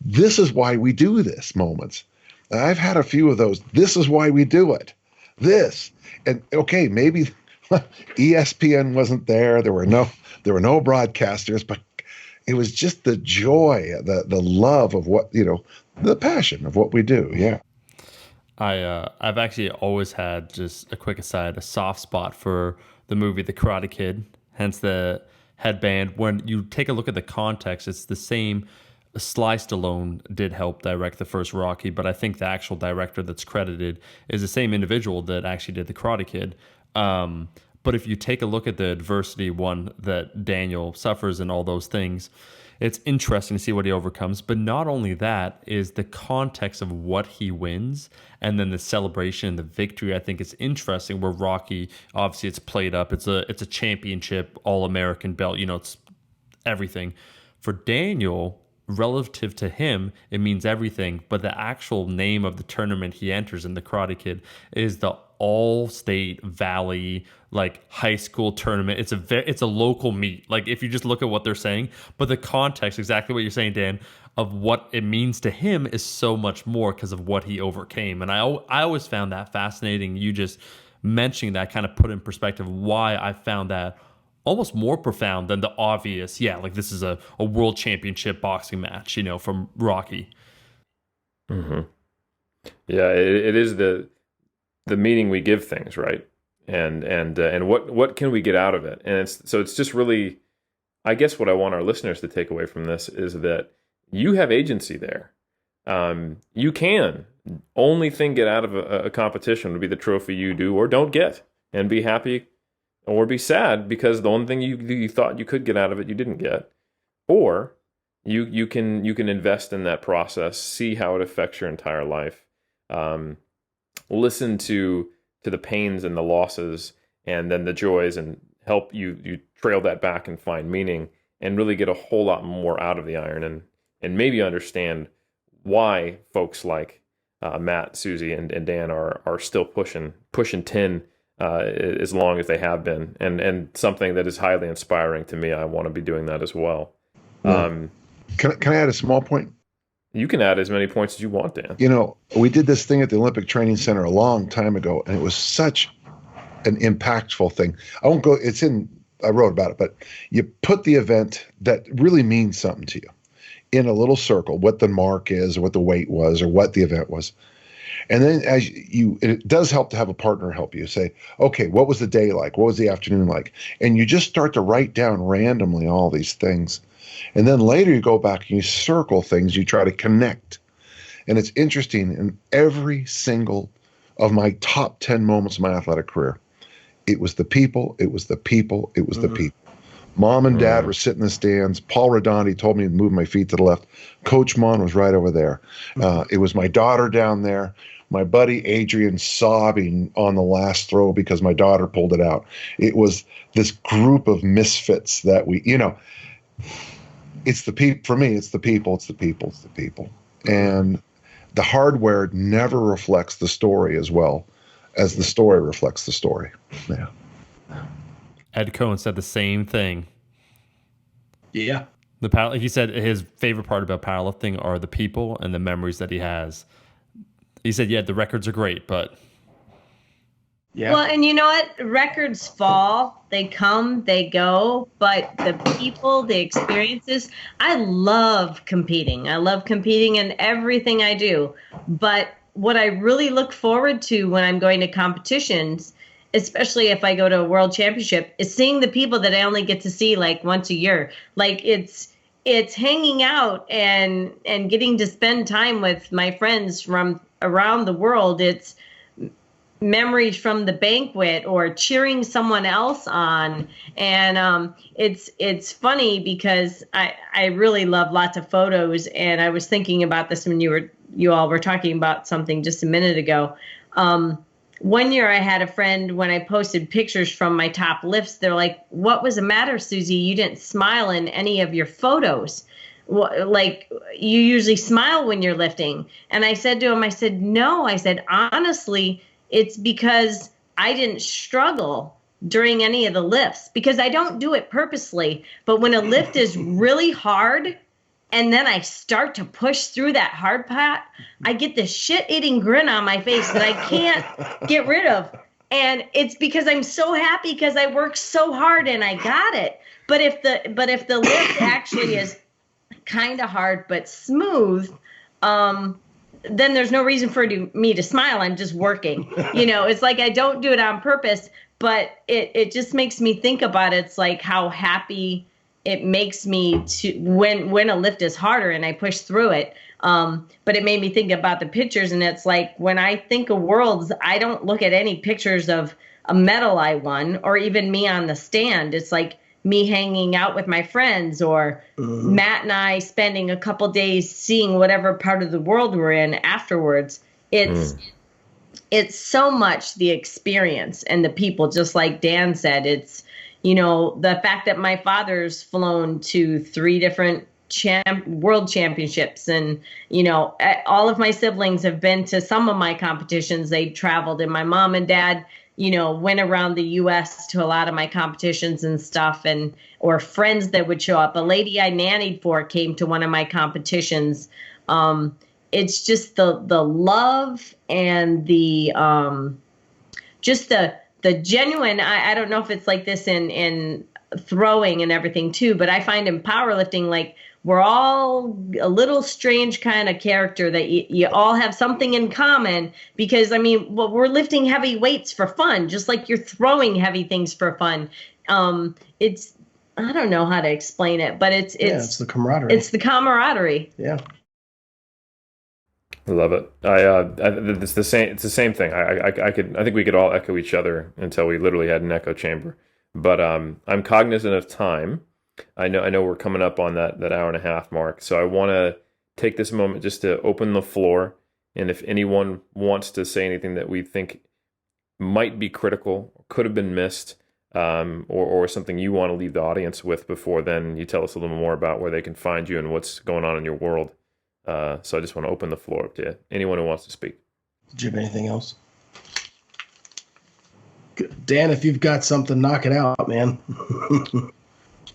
this is why we do this moments. And I've had a few of those. This is why we do it. This, and okay, maybe ESPN wasn't there. There were no broadcasters, but it was just the joy, the love of what, the passion of what we do. Yeah. I've actually always had, just a quick aside, a soft spot for the movie The Karate Kid, hence the headband. When you take a look at the context, it's the same. Sly Stallone did help direct the first Rocky, but I think the actual director that's credited is the same individual that actually did The Karate Kid. But if you take a look at the adversity one that Daniel suffers and all those things, it's interesting to see what he overcomes. But not only that, is the context of what he wins, and then the celebration and the victory. I think it's interesting where Rocky, obviously it's played up. It's a championship, all-American belt. It's everything. For Daniel, relative to him, it means everything. But the actual name of the tournament he enters in The Karate Kid is the All-State Valley high school tournament. It's a local meet. If you just look at what they're saying, but the context, exactly what you're saying, Dan, of what it means to him is so much more because of what he overcame. And I always found that fascinating. You just mentioning that kind of put in perspective why I found that almost more profound than the obvious. Yeah, this is a world championship boxing match, from Rocky. Mm-hmm. Yeah, it is the meaning we give things, right? And what can we get out of it? And it's just really, I guess what I want our listeners to take away from this is that you have agency there. You can. Only thing get out of a competition would be the trophy you do or don't get, and be happy or be sad because the one thing you thought you could get out of it you didn't get. Or you can invest in that process, see how it affects your entire life. Listen to the pains and the losses and then the joys, and help you trail that back and find meaning and really get a whole lot more out of the iron, and maybe understand why folks like Matt, Susie, and Dan are still pushing 10 as long as they have been, and something that is highly inspiring to me. I want to be doing that as well. Can I add a small point? You can add as many points as you want, Dan. We did this thing at the Olympic Training Center a long time ago, and it was such an impactful thing. I won't go, I wrote about it, but you put the event that really means something to you in a little circle, what the mark is, or what the weight was, or what the event was. And then it does help to have a partner help you say, okay, what was the day like? What was the afternoon like? And you just start to write down randomly all these things. And then later you go back and you circle things, you try to connect. And it's interesting, in every single of my top 10 moments of my athletic career, it was the people, it was the people, it was the people. Mom and Dad were sitting in the stands. Paul Redondi told me to move my feet to the left. Coach Mon was right over there. It was my daughter down there. My buddy Adrian sobbing on the last throw because my daughter pulled it out. It was this group of misfits that it's the people. For me, it's the people, it's the people. And the hardware never reflects the story as well as the story reflects the story. Yeah. Ed Cohen said the same thing. Yeah. He said his favorite part about powerlifting are the people and the memories that he has. He said, yeah, the records are great, but Yeah. Well, and you know what? Records fall, they come, they go, but the people, the experiences, I love competing. I love competing in everything I do. But what I really look forward to when I'm going to competitions, especially if I go to a world championship, is seeing the people that I only get to see like once a year. Like it's hanging out and getting to spend time with my friends from around the world. It's memories from the banquet or cheering someone else on. And it's funny because I really love lots of photos, and I was thinking about this when you all were talking about something just a minute ago. One year I had a friend, when I posted pictures from my top lifts, they're like, "What was the matter, Susie? You didn't smile in any of your photos. Like, you usually smile when you're lifting." And I said to him, I said, "No," I said, "honestly, it's because I didn't struggle during any of the lifts, because I don't do it purposely. But when a lift is really hard and then I start to push through that hard part, I get this shit-eating grin on my face that I can't get rid of. And it's because I'm so happy because I worked so hard and I got it. But if the lift actually is kind of hard but smooth, then there's no reason for me to smile. I'm just working. It's like I don't do it on purpose, but it just makes me think about it. It's like how happy it makes me to when a lift is harder and I push through it. But it made me think about the pictures, and it's like when I think of worlds, I don't look at any pictures of a medal I won or even me on the stand. It's like me hanging out with my friends, or Matt and I spending a couple days seeing whatever part of the world we're in afterwards. It's so much the experience and the people, just like Dan said. It's, the fact that my father's flown to 3 different world championships, and, all of my siblings have been to some of my competitions. They traveled, and my mom and dad, went around the U.S. to a lot of my competitions and stuff, or friends that would show up. A lady I nannied for came to one of my competitions. It's just the love and the just the genuine. I don't know if it's like this in throwing and everything too, but I find in powerlifting, like, we're all a little strange kind of character that you all have something in common, because, we're lifting heavy weights for fun, just like you're throwing heavy things for fun. It's, I don't know how to explain it, but it's the camaraderie. It's the camaraderie. Yeah. I love it. It's the same. It's the same thing. I think we could all echo each other until we literally had an echo chamber. But I'm cognizant of time. I know we're coming up on that hour and a half mark. So I want to take this moment just to open the floor. And if anyone wants to say anything that we think might be critical, could have been missed, or something you want to leave the audience with before then you tell us a little more about where they can find you and what's going on in your world. So I just want to open the floor up to anyone who wants to speak. Did you have anything else? Dan, if you've got something, knock it out, man.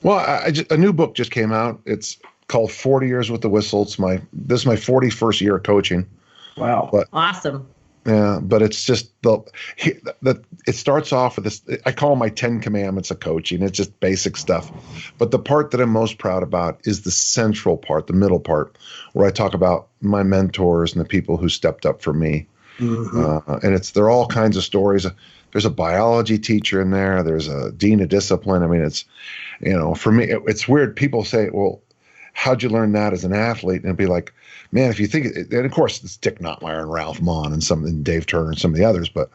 Well, a new book just came out. It's called 40 Years with the Whistle. This is my 41st year of coaching. Wow. But, Awesome. Yeah, but it's just it starts off with this. I call my 10 commandments of coaching. It's just basic stuff. But the part that I'm most proud about is the central part, the middle part, where I talk about my mentors and the people who stepped up for me. Mm-hmm. And they're all kinds of stories. There's a biology teacher in there. There's a dean of discipline. It's, for me, it's weird. People say, well, how'd you learn that as an athlete? And it'd be like, man, if you think, and of course it's Dick Nottmeyer and Ralph Mahn and Dave Turner and some of the others, but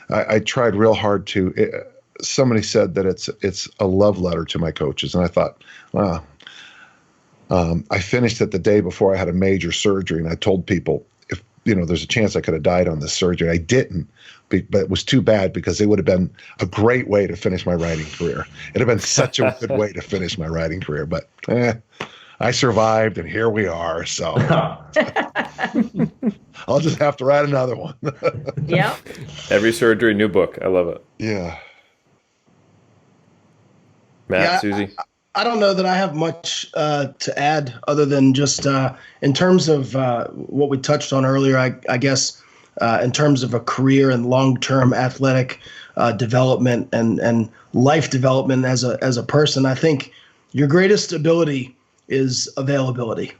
I tried real hard to, somebody said that it's a love letter to my coaches. And I thought, wow. I finished it the day before I had a major surgery, and I told people, if, there's a chance I could have died on this surgery. I didn't, but it was too bad, because it would have been a great way to finish my writing career. It'd have been such a good way to finish my writing career, but I survived, and here we are. So I'll just have to write another one. Yep. Every surgery, new book. I love it. Yeah. Matt, Susie? I don't know that I have much to add other than just in terms of what we touched on earlier, I guess in terms of a career and long-term athletic development and life development as a person, I think your greatest ability is availability.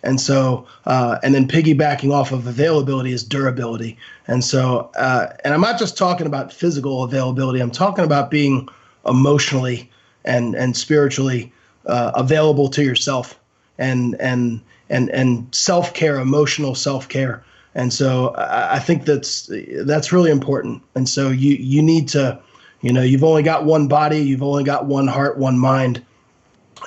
And so, and then piggybacking off of availability is durability. And so, and I'm not just talking about physical availability. I'm talking about being emotionally and spiritually available to yourself and self-care, emotional self-care. And so I think that's really important. And so you need to, you've only got one body, you've only got one heart, one mind,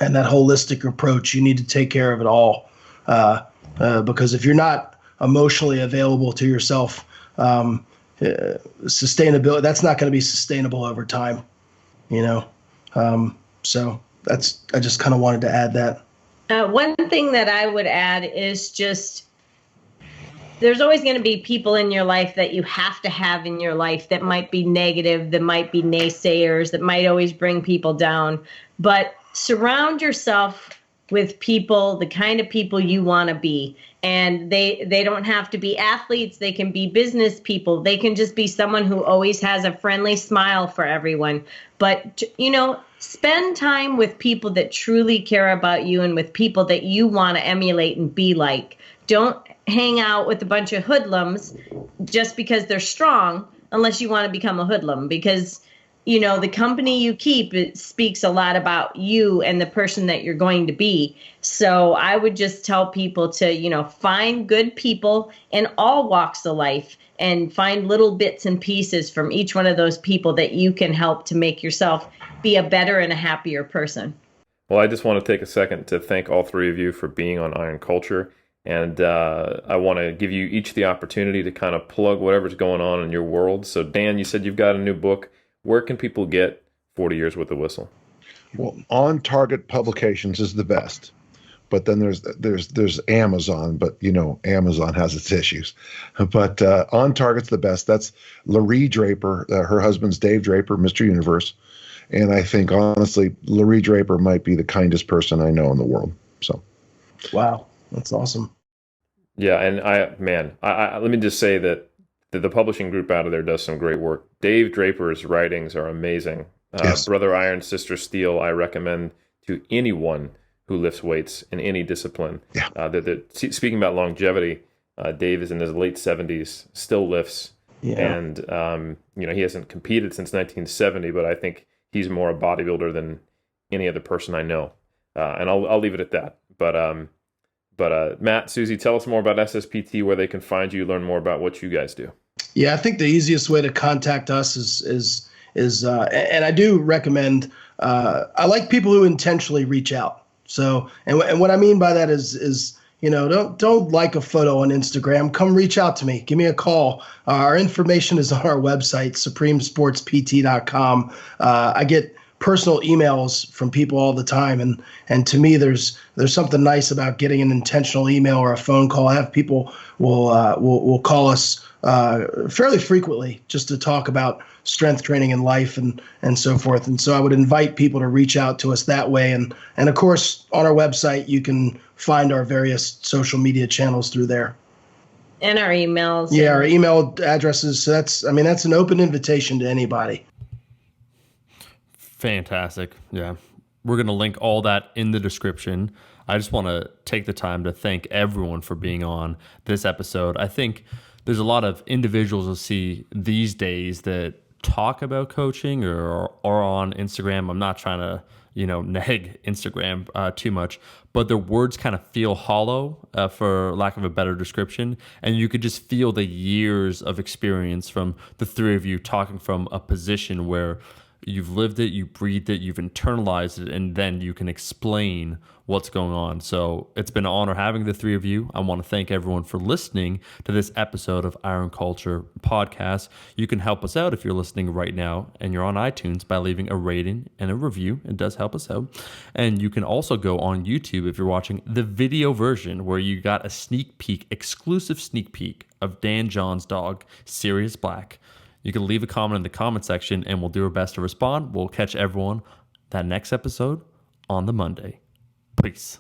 and that holistic approach, you need to take care of it all. Because if you're not emotionally available to yourself, sustainability, that's not going to be sustainable over time, so I just kind of wanted to add that. One thing that I would add is just, there's always going to be people in your life that you have to have in your life that might be negative, that might be naysayers, that might always bring people down. But surround yourself with people, the kind of people you want to be. And they don't have to be athletes. They can be business people. They can just be someone who always has a friendly smile for everyone. But, spend time with people that truly care about you and with people that you want to emulate and be like. Don't hang out with a bunch of hoodlums just because they're strong, unless you want to become a hoodlum, because the company you keep, it speaks a lot about you and the person that you're going to be. So I would just tell people to, find good people in all walks of life and find little bits and pieces from each one of those people that you can help to make yourself be a better and a happier person. Well, I just want to take a second to thank all three of you for being on Iron Culture. And I want to give you each the opportunity to kind of plug whatever's going on in your world. So Dan, you said you've got a new book. Where can people get 40 Years with the Whistle? Well, On Target Publications is the best, but then there's Amazon, but Amazon has its issues. But On Target's the best. That's Laree Draper, her husband's Dave Draper, Mr. Universe, and I think honestly, Laree Draper might be the kindest person I know in the world. So, wow, that's awesome. Yeah, and I let me just say that the publishing group out of there does some great work. Dave Draper's writings are amazing. Yes. Brother Iron, Sister Steel, I recommend to anyone who lifts weights in any discipline. Yeah. Speaking about longevity, Dave is in his late 70s, still lifts. Yeah. And, he hasn't competed since 1970, but I think he's more a bodybuilder than any other person I know. And I'll leave it at that. But Matt, Susie, tell us more about SSPT, where they can find you, learn more about what you guys do. Yeah, I think the easiest way to contact us is and I do recommend. I like people who intentionally reach out. So, and what I mean by that is don't like a photo on Instagram. Come reach out to me. Give me a call. Our information is on our website, supremesportspt.com. I get personal emails from people all the time, and to me there's something nice about getting an intentional email or a phone call. I have people will call us fairly frequently just to talk about strength training in life and so forth. And so I would invite people to reach out to us that way, and of course on our website you can find our various social media channels through there. And our emails. Yeah, our email addresses. So that's an open invitation to anybody. Fantastic. Yeah. We're going to link all that in the description. I just want to take the time to thank everyone for being on this episode. I think there's a lot of individuals you'll see these days that talk about coaching or on Instagram. I'm not trying to, neg Instagram too much, but their words kind of feel hollow, for lack of a better description. And you could just feel the years of experience from the three of you talking from a position where you've lived it, you breathed it, you've internalized it, and then you can explain what's going on. So it's been an honor having the three of you. I want to thank everyone for listening to this episode of Iron Culture Podcast. You can help us out if you're listening right now and you're on iTunes by leaving a rating and a review. It does help us out. And you can also go on YouTube if you're watching the video version, where you got a sneak peek, exclusive sneak peek of Dan John's dog, Sirius Black. You can leave a comment in the comment section and we'll do our best to respond. We'll catch everyone that next episode on the Monday. Peace.